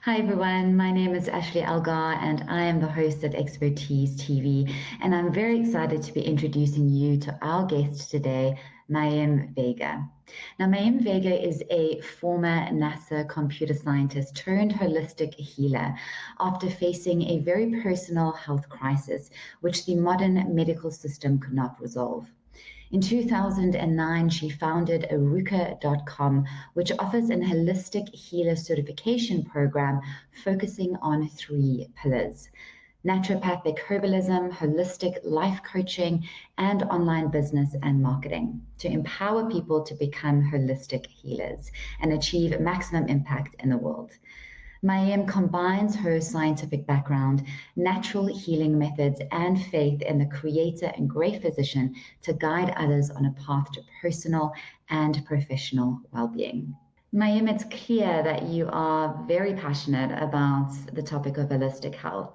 Hi everyone, my name is Ashley Algar and I am the host at Expertise TV, and I'm very excited to be introducing you to our guest today, Mayim Vega. Now, Mayim Vega is a former NASA computer scientist turned holistic healer after facing a very personal health crisis, which the modern medical system could not resolve. In 2009, she founded Arukah.com, which offers an holistic healer certification program focusing on 3 pillars: naturopathic herbalism, holistic life coaching, and online business and marketing to empower people to become holistic healers and achieve maximum impact in the world. Mayim combines her scientific background, natural healing methods, and faith in the creator and great physician to guide others on a path to personal and professional well-being. Mayim, it's clear that you are very passionate about the topic of holistic health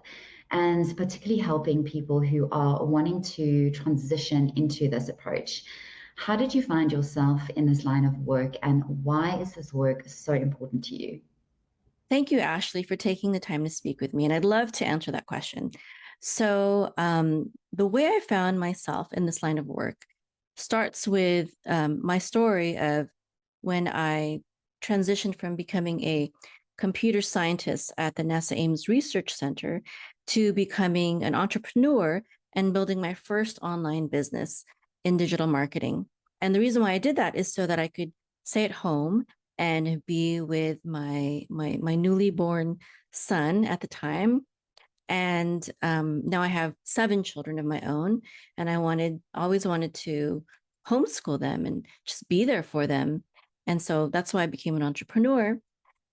and particularly helping people who are wanting to transition into this approach. How did you find yourself in this line of work, and why is this work so important to you? Thank you, Ashley, for taking the time to speak with me. And I'd love to answer that question. So the way I found myself in this line of work starts with my story of when I transitioned from becoming a computer scientist at the NASA Ames Research Center to becoming an entrepreneur and building my first online business in digital marketing. And the reason why I did that is so that I could stay at home and be with my newly born son at the time. And now I have 7 children of my own, and I always wanted to homeschool them and just be there for them. And so that's why I became an entrepreneur.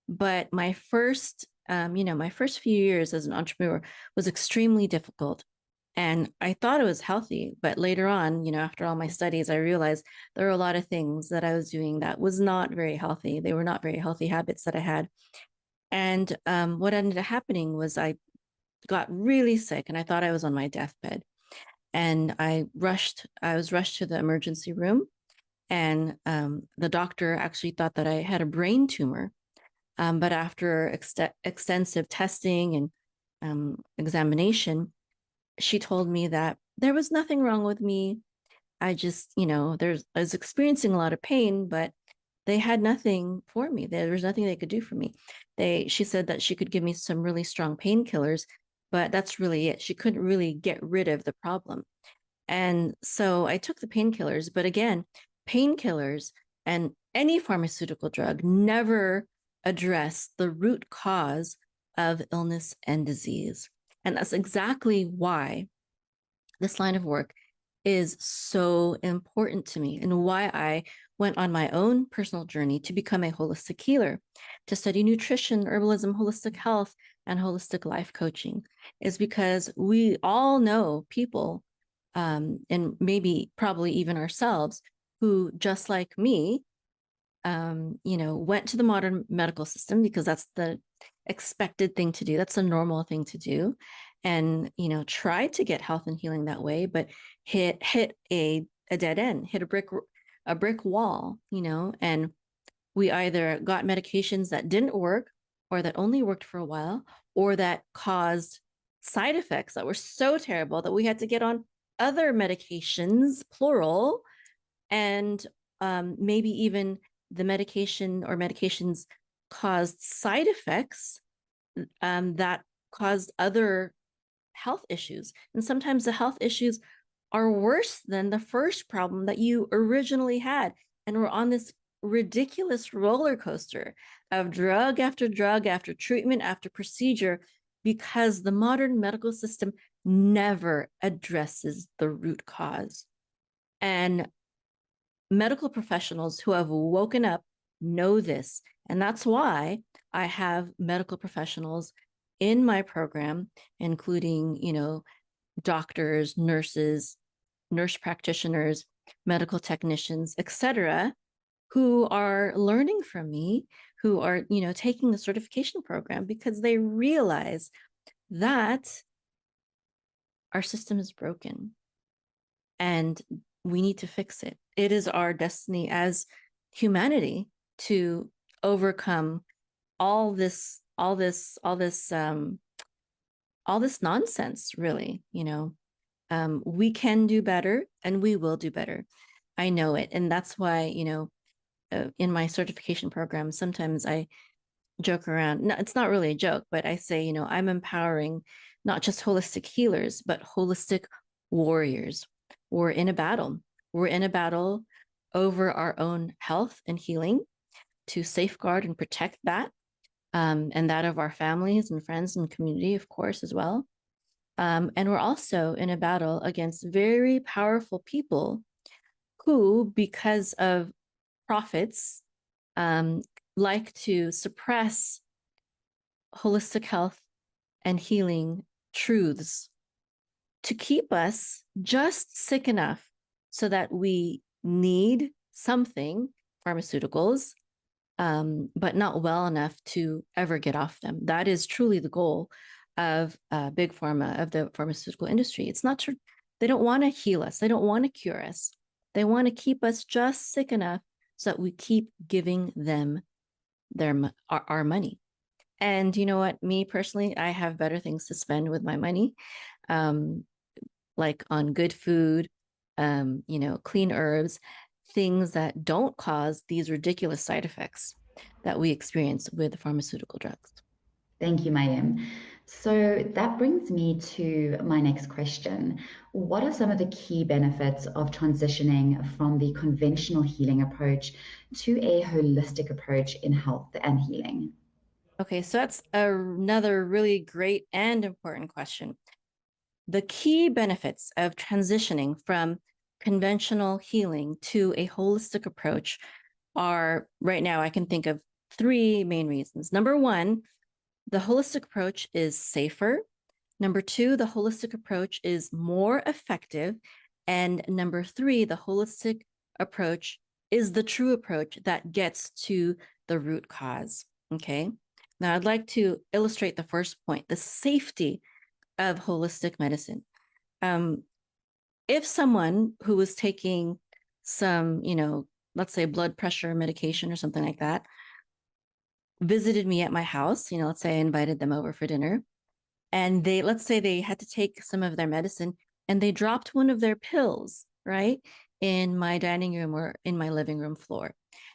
But my first few years as an entrepreneur was extremely difficult. And I thought it was healthy, but later on, after all my studies, I realized there were a lot of things that I was doing that was not very healthy. They were not very healthy habits that I had. And what ended up happening was I got really sick, and I thought I was on my deathbed. And I was rushed to the emergency room, and the doctor actually thought that I had a brain tumor. But after extensive testing and examination, she told me that there was nothing wrong with me. I just, I was experiencing a lot of pain, but they had nothing for me. There was nothing they could do for me. She said that she could give me some really strong painkillers, but that's really it. She couldn't really get rid of the problem. And so I took the painkillers, but again, painkillers and any pharmaceutical drug never address the root cause of illness and disease. And that's exactly why this line of work is so important to me, and why I went on my own personal journey to become a holistic healer, to study nutrition, herbalism, holistic health, and holistic life coaching, is because we all know people, and maybe probably even ourselves, who, just like me, went to the modern medical system because that's the expected thing to do. That's a normal thing to do. And, tried to get health and healing that way, but hit a dead end, hit a brick wall, and we either got medications that didn't work, or that only worked for a while, or that caused side effects that were so terrible that we had to get on other medications, plural, and maybe even the medication or medications caused side effects that caused other health issues. And sometimes the health issues are worse than the first problem that you originally had. And we're on this ridiculous roller coaster of drug after drug, after treatment, after procedure, because the modern medical system never addresses the root cause. And medical professionals who have woken up know this. And that's why I have medical professionals in my program, including, doctors, nurses, nurse practitioners, medical technicians, etc., who are learning from me, who are, taking the certification program, because they realize that our system is broken. And we need to fix it. It is our destiny as humanity to overcome all this nonsense, really. We can do better, and we will do better. I know it. And that's why, in my certification program, sometimes I joke around. No, it's not really a joke, but I say, I'm empowering not just holistic healers, but holistic warriors. We're in a battle. We're in a battle over our own health and healing to safeguard and protect that, and that of our families and friends and community, of course, as well. And we're also in a battle against very powerful people who, because of profits, like to suppress holistic health and healing truths to keep us just sick enough so that we need something, pharmaceuticals, but not well enough to ever get off them. That is truly the goal of big pharma, of the pharmaceutical industry. It's not true. They don't want to heal us. They don't want to cure us. They want to keep us just sick enough so that we keep giving them our money. And you know what? Me personally, I have better things to spend with my money, like on good food, clean herbs, things that don't cause these ridiculous side effects that we experience with pharmaceutical drugs. Thank you, Mayim. So that brings me to my next question. What are some of the key benefits of transitioning from the conventional healing approach to a holistic approach in health and healing? Okay, so that's another really great and important question. The key benefits of transitioning from conventional healing to a holistic approach are, right now, I can think of 3 main reasons. Number 1, the holistic approach is safer. Number 2, the holistic approach is more effective. And number 3, the holistic approach is the true approach that gets to the root cause. Okay. Now, I'd like to illustrate the first point, the safety of holistic medicine. If someone who was taking some, let's say blood pressure medication or something like that, visited me at my house, let's say I invited them over for dinner, and let's say they had to take some of their medicine and they dropped one of their pills, right, in my dining room or in my living room floor.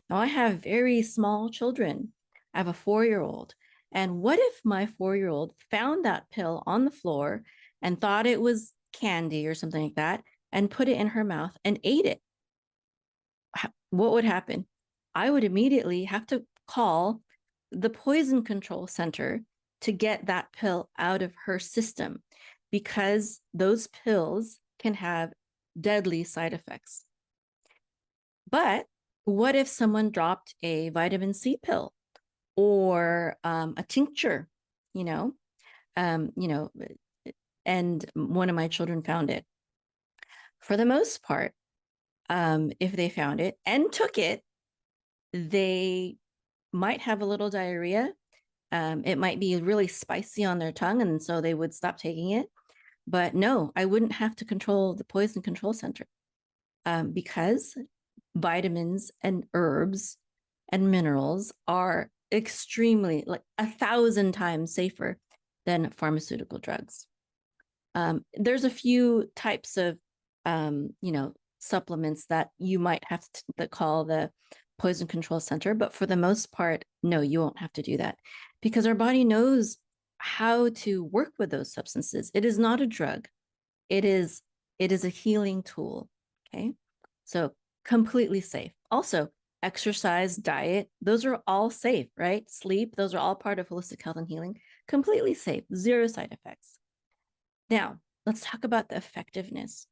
Now, I have very small children. I have a 4-year-old. And what if my 4-year-old found that pill on the floor and thought it was candy or something like that and put it in her mouth and ate it? What would happen? I would immediately have to call the poison control center to get that pill out of her system, because those pills can have deadly side effects. But what if someone dropped a vitamin C pill or a tincture, and one of my children found it? For the most part, if they found it and took it, they might have a little diarrhea. It might be really spicy on their tongue, and so they would stop taking it. But no, I wouldn't have to control the poison control center, because vitamins and herbs and minerals are extremely, like 1,000 times safer than pharmaceutical drugs. There's a few types of, supplements that you might have to call the poison control center, but for the most part, no, you won't have to do that, because our body knows how to work with those substances. It is not a drug. It is a healing tool. Okay. So completely safe. Also, exercise, diet, those are all safe, right? Sleep, those are all part of holistic health and healing. Completely safe, 0 side effects. Now, let's talk about the effectiveness.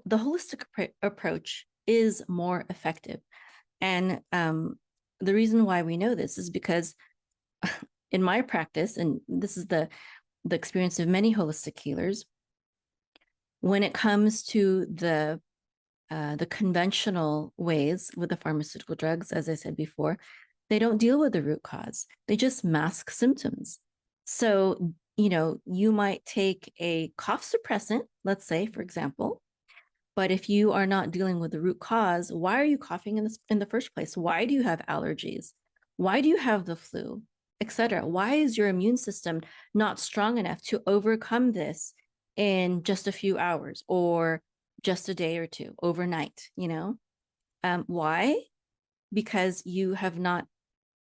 The holistic approach is more effective. And the reason why we know this is because in my practice, and this is the experience of many holistic healers, when it comes to the conventional ways with the pharmaceutical drugs, as I said before, they don't deal with the root cause. They just mask symptoms. So, you might take a cough suppressant, let's say, for example, But if you are not dealing with the root cause, why are you coughing in the first place? Why do you have allergies? Why do you have the flu, etc.? Why is your immune system not strong enough to overcome this in just a few hours or just a day or two overnight? Why? Because you have not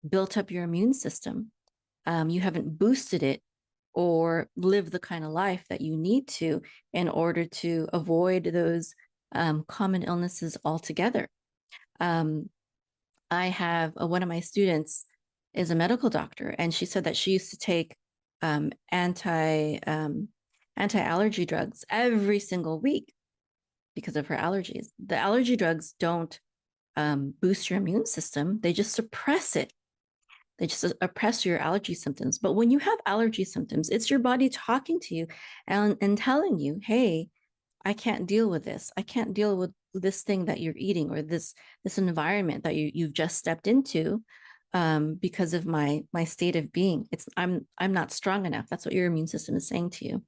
built up your immune system. You haven't boosted it or lived the kind of life that you need to in order to avoid those common illnesses altogether. I have one of my students is a medical doctor, and she said that she used to take anti-allergy drugs every single week because of her allergies. The allergy drugs don't boost your immune system; they just suppress it. They just oppress your allergy symptoms. But when you have allergy symptoms, it's your body talking to you and telling you, hey, I can't deal with this. I can't deal with this thing that you're eating or this environment that you've just stepped into because of my state of being. I'm not strong enough. That's what your immune system is saying to you.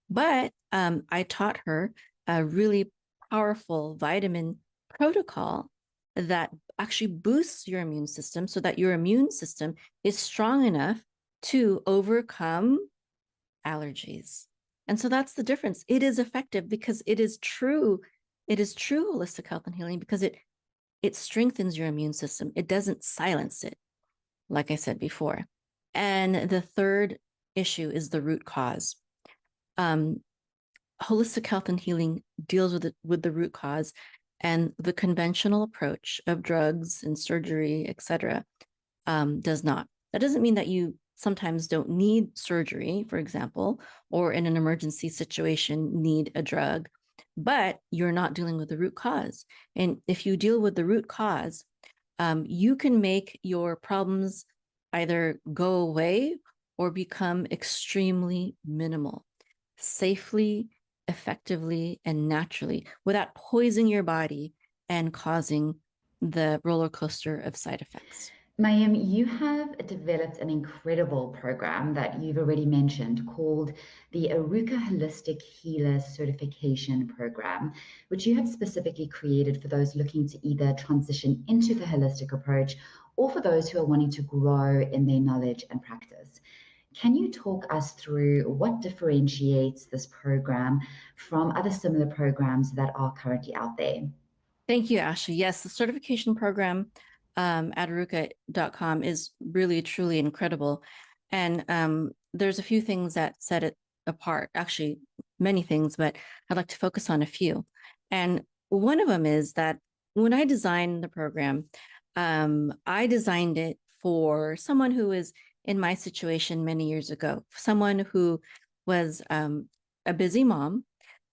But I taught her a really powerful vitamin protocol that actually boosts your immune system so that your immune system is strong enough to overcome allergies. And so that's the difference. It is effective because it is true. It is true holistic health and healing because it strengthens your immune system. It doesn't silence it, like I said before. And the third issue is the root cause. Holistic health and healing deals with the root cause, and the conventional approach of drugs and surgery, etc., does not. That doesn't mean that you sometimes don't need surgery, for example, or in an emergency situation need a drug, but you're not dealing with the root cause. And if you deal with the root cause, you can make your problems either go away or become extremely minimal, safely, effectively, and naturally without poisoning your body and causing the roller coaster of side effects. Mayim, you have developed an incredible program that you've already mentioned called the Arukah Holistic Healer Certification Program, which you have specifically created for those looking to either transition into the holistic approach or for those who are wanting to grow in their knowledge and practice. Can you talk us through what differentiates this program from other similar programs that are currently out there? Thank you, Ashley. Yes, the certification program at arukah.com is really, truly incredible. And there's a few things that set it apart, actually, many things, but I'd like to focus on a few. And one of them is that when I designed the program, I designed it for someone who was in my situation many years ago, someone who was a busy mom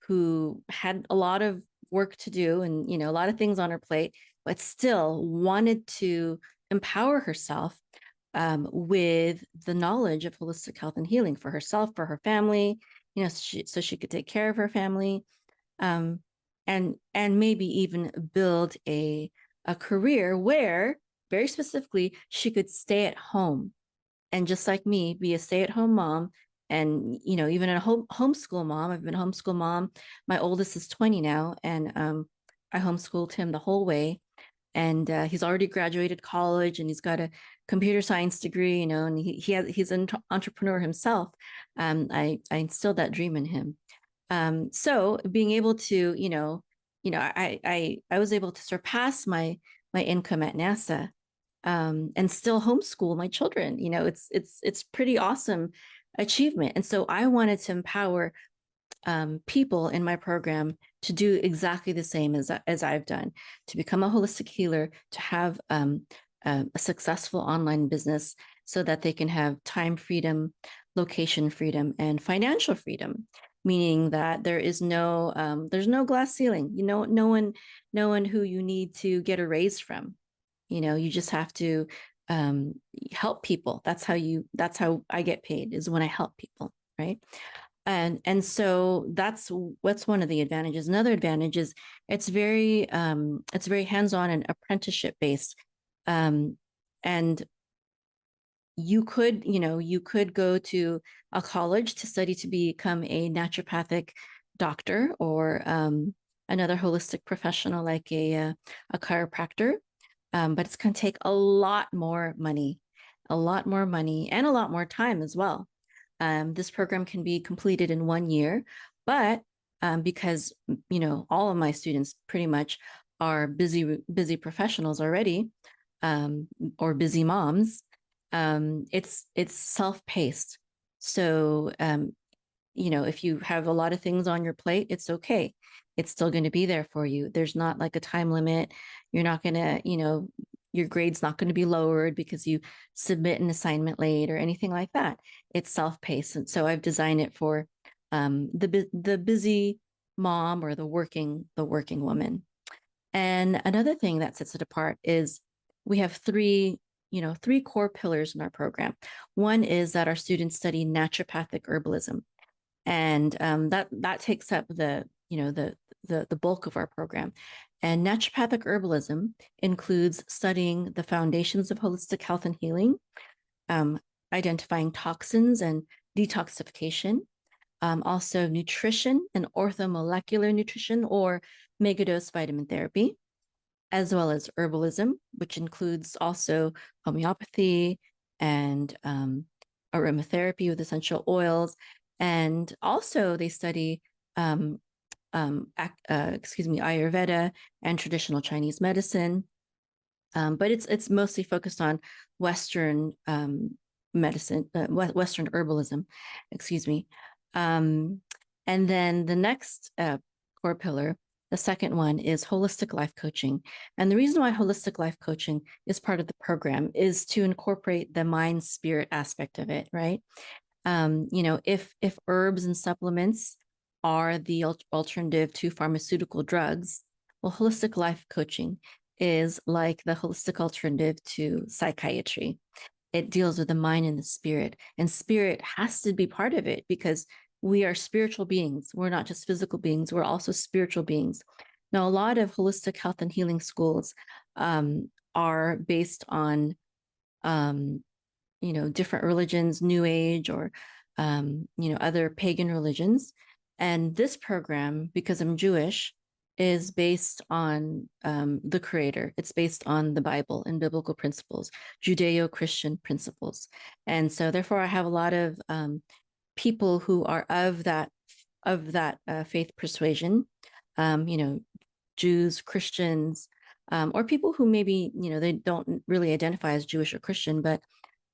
who had a lot of work to do and, a lot of things on her plate, but still wanted to empower herself with the knowledge of holistic health and healing for herself, for her family, so she could take care of her family, and maybe even build a career where, very specifically, she could stay at home and, just like me, be a stay-at-home mom. And, even a homeschool mom. I've been a homeschool mom. My oldest is 20 now, and I homeschooled him the whole way. And he's already graduated college, and he's got a computer science degree, and he's an entrepreneur himself. I instilled that dream in him. So being able to, I was able to surpass my income at NASA, and still homeschool my children. It's pretty awesome achievement. And so I wanted to empower people in my program to do exactly the same as I've done, to become a holistic healer, to have a successful online business so that they can have time freedom, location freedom, and financial freedom, meaning that there's no glass ceiling. No one who you need to get a raise from. You just have to help people. That's how I get paid, is when I help people, right? And so that's one of the advantages. Another advantage is it's very hands-on and apprenticeship based. And you could go to a college to study to become a naturopathic doctor or another holistic professional like a chiropractor, but it's going to take a lot more money, and a lot more time as well. This program can be completed in 1 year, but because, you know, all of my students pretty much are busy professionals already, or busy moms, it's self-paced. So, you know, if you have a lot of things on your plate, it's okay. It's still going to be there for you. There's not like a time limit. You're not going to, you know, your grade's not going to be lowered because you submit an assignment late or anything like that. It's self-paced. And so I've designed it for the busy mom or the working woman. And another thing that sets it apart is we have three core pillars in our program. One is that our students study naturopathic herbalism, and that takes up the bulk of our program. And naturopathic herbalism includes studying the foundations of holistic health and healing, identifying toxins and detoxification, also nutrition and orthomolecular nutrition or megadose vitamin therapy, as well as herbalism, which includes also homeopathy and aromatherapy with essential oils. And also they study Ayurveda and traditional Chinese medicine. But it's mostly focused on Western medicine, Western herbalism, excuse me. And then the next core pillar, the second one, is holistic life coaching. And the reason why holistic life coaching is part of the program is to incorporate the mind spirit aspect of it, right? You know, if herbs and supplements are the alternative to pharmaceutical drugs, well, holistic life coaching is like the holistic alternative to psychiatry. It deals with the mind and the spirit, and spirit has to be part of it because we are spiritual beings. We're not just physical beings. We're also spiritual beings. Now, a lot of holistic health and healing schools are based on, you know, different religions, New Age, or, you know, other pagan religions. And this program, because I'm Jewish, is based on the Creator. It's based on the Bible and biblical principles, Judeo-Christian principles. And so therefore I have a lot of people who are of that faith persuasion, you know, Jews, Christians, or people who maybe, you know, they don't really identify as Jewish or Christian, but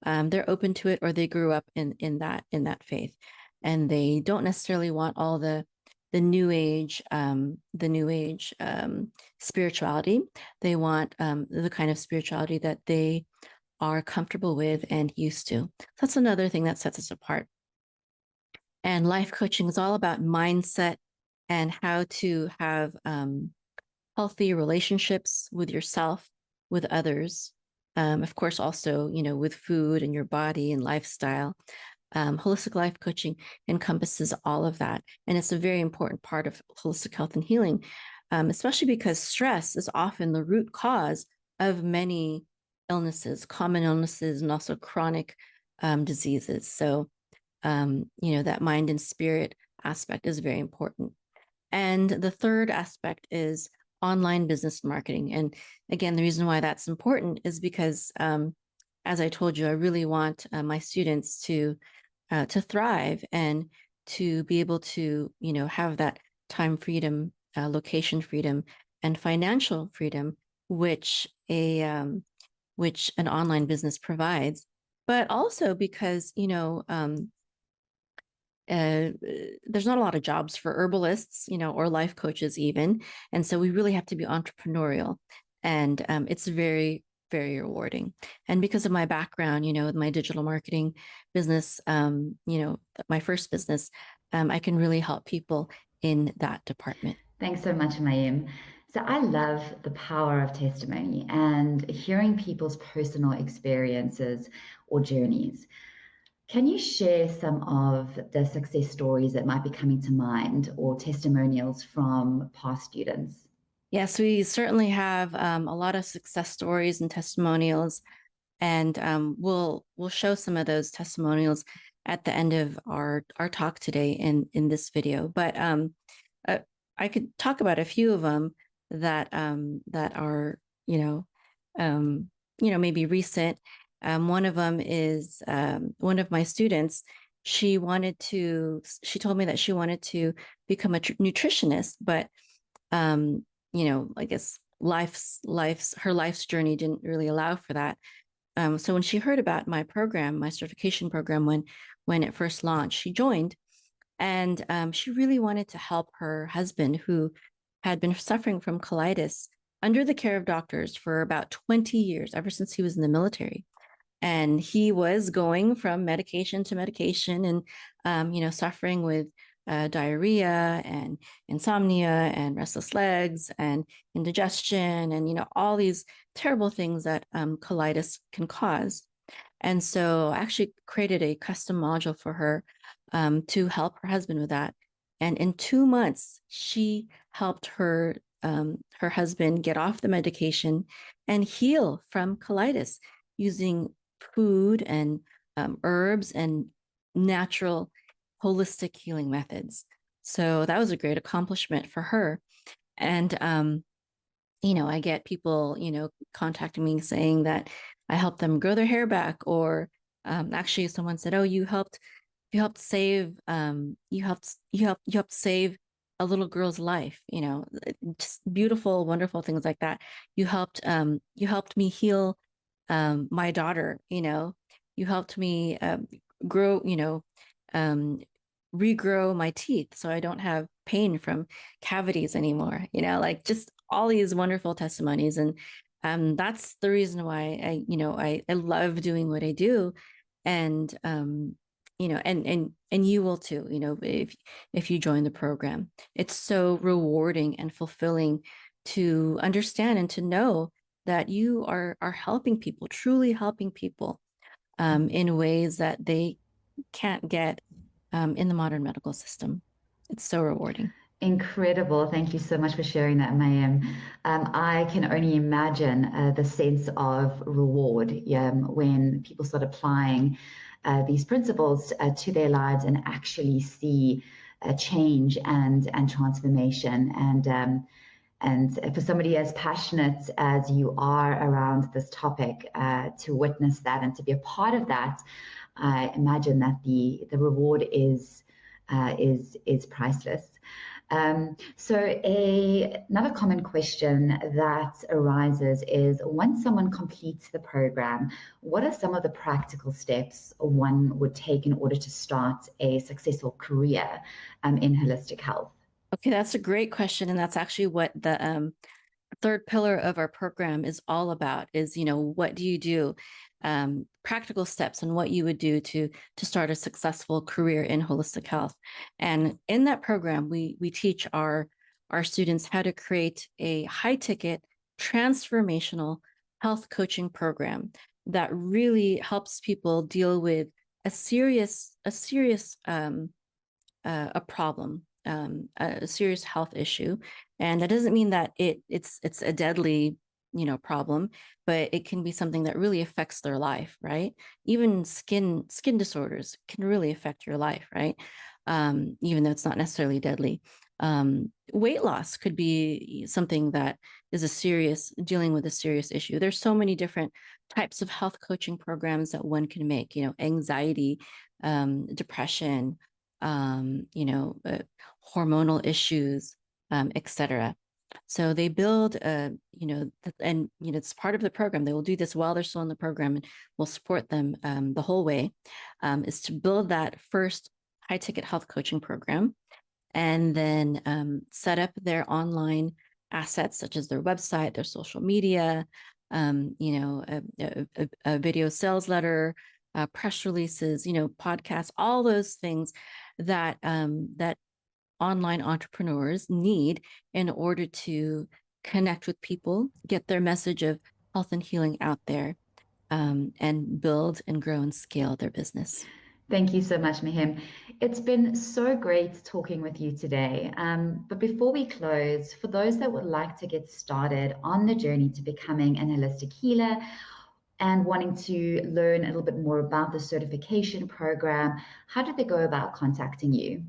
they're open to it, or they grew up in that faith, and they don't necessarily want all the new age spirituality. They want the kind of spirituality that they are comfortable with and used to. That's another thing that sets us apart. And life coaching is all about mindset and how to have healthy relationships with yourself, with others. Of course, also, you know, with food and your body and lifestyle. Holistic life coaching encompasses all of that. And it's a very important part of holistic health and healing, especially because stress is often the root cause of many illnesses, common illnesses, and also chronic diseases. So, you know, that mind and spirit aspect is very important. And the third aspect is online business marketing. And again, the reason why that's important is because, as I told you, I really want my students to thrive and to be able to, you know, have that time freedom, location freedom, and financial freedom, which an online business provides. But also because, you know, there's not a lot of jobs for herbalists, you know, or life coaches even. And so we really have to be entrepreneurial. And it's very, very rewarding. And because of my background, you know, with my digital marketing business, you know, my first business, I can really help people in that department. Thanks so much, Mayim. So I love the power of testimony and hearing people's personal experiences or journeys. Can you share some of the success stories that might be coming to mind or testimonials from past students? Yes, we certainly have a lot of success stories and testimonials, and we'll show some of those testimonials at the end of our talk today in this video. But I could talk about a few of them that that are, maybe recent. One of them is one of my students. She told me that she wanted to become a nutritionist, but I guess her life's journey didn't really allow for that. So when she heard about my program, my certification program, when it first launched, she joined, and she really wanted to help her husband, who had been suffering from colitis under the care of doctors for about 20 years, ever since he was in the military. And he was going from medication to medication, and suffering with diarrhea and insomnia and restless legs and indigestion, and all these terrible things that colitis can cause. And so I actually created a custom module for her to help her husband with that. And in 2 months, she helped her husband get off the medication and heal from colitis using food and herbs and natural holistic healing methods. So that was a great accomplishment for her. And I get people contacting me saying that I helped them grow their hair back, or actually someone said, "Oh, you helped save save a little girl's life." Just beautiful, wonderful things like that. You helped me heal my daughter. You helped me grow, regrow my teeth so I don't have pain from cavities anymore. Like just all these wonderful testimonies. And that's the reason why I love doing what I do. And and you will too, if you join the program. It's so rewarding and fulfilling to understand and to know that you are helping people, truly helping people in ways that they can't get in the modern medical system. It's so rewarding. Incredible. Thank you so much for sharing that, Mayim. I can only imagine the sense of reward when people start applying these principles to their lives and actually see a change and transformation. And for somebody as passionate as you are around this topic, to witness that and to be a part of that, I imagine that the reward is priceless. So another common question that arises is, once someone completes the program, what are some of the practical steps one would take in order to start a successful career in holistic health? Okay, that's a great question. And that's actually what the third pillar of our program is all about, is, what do you do? Practical steps and what you would do to start a successful career in holistic health. And in that program, we teach our students how to create a high ticket transformational health coaching program that really helps people deal with a serious problem, a serious health issue. And that doesn't mean that it's a deadly problem, but it can be something that really affects their life, right? Even skin disorders can really affect your life, right? Even though it's not necessarily deadly. Weight loss could be something that is dealing with a serious issue. There's so many different types of health coaching programs that one can make, anxiety, depression, hormonal issues, etc. So they build, and it's part of the program. They will do this while they're still in the program, and we'll support them the whole way. Is to build that first high ticket health coaching program, and then set up their online assets, such as their website, their social media, a video sales letter, press releases, podcasts, all those things that that online entrepreneurs need in order to connect with people, get their message of health and healing out there, and build and grow and scale their business. Thank you so much, Mayim. It's been so great talking with you today. But before we close, for those that would like to get started on the journey to becoming an holistic healer and wanting to learn a little bit more about the certification program, how do they go about contacting you?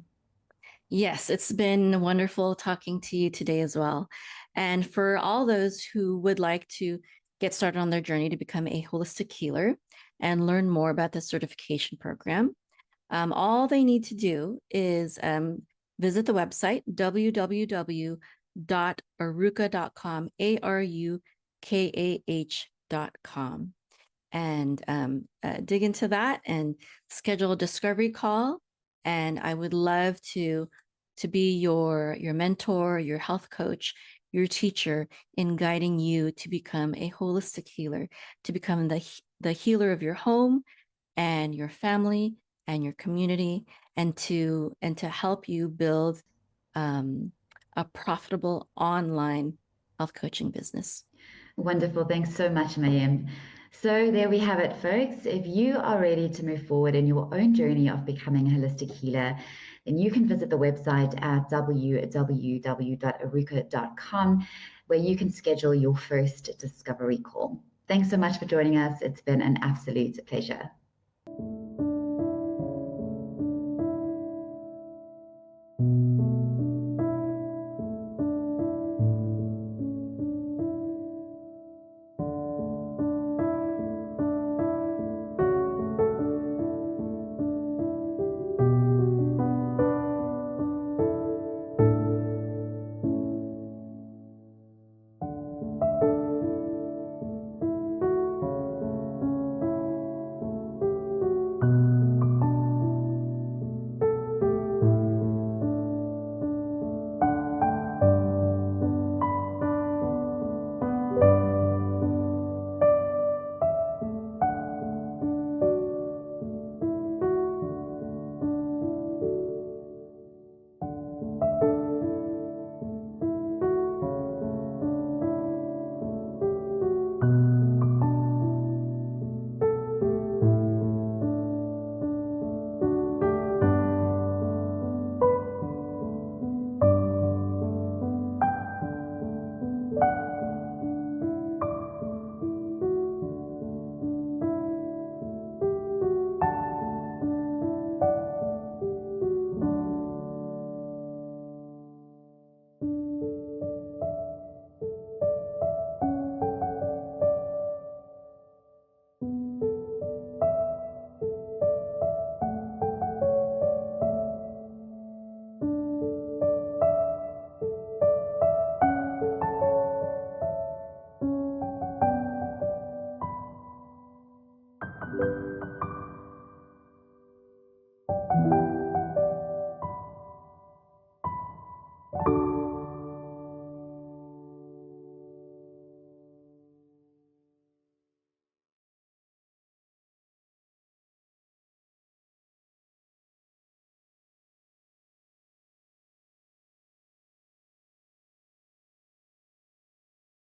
Yes, it's been wonderful talking to you today as well. And for all those who would like to get started on their journey to become a holistic healer and learn more about the certification program, all they need to do is visit the website www.arukah.com, ARUKAH.com, and dig into that and schedule a discovery call. And I would love to be your mentor, your health coach, your teacher in guiding you to become a holistic healer, to become the healer of your home and your family and your community, and to help you build a profitable online health coaching business. Wonderful. Thanks so much, Mayim. So there we have it, folks. If you are ready to move forward in your own journey of becoming a holistic healer, then you can visit the website at www.arukah.com, where you can schedule your first discovery call. Thanks so much for joining us. It's been an absolute pleasure.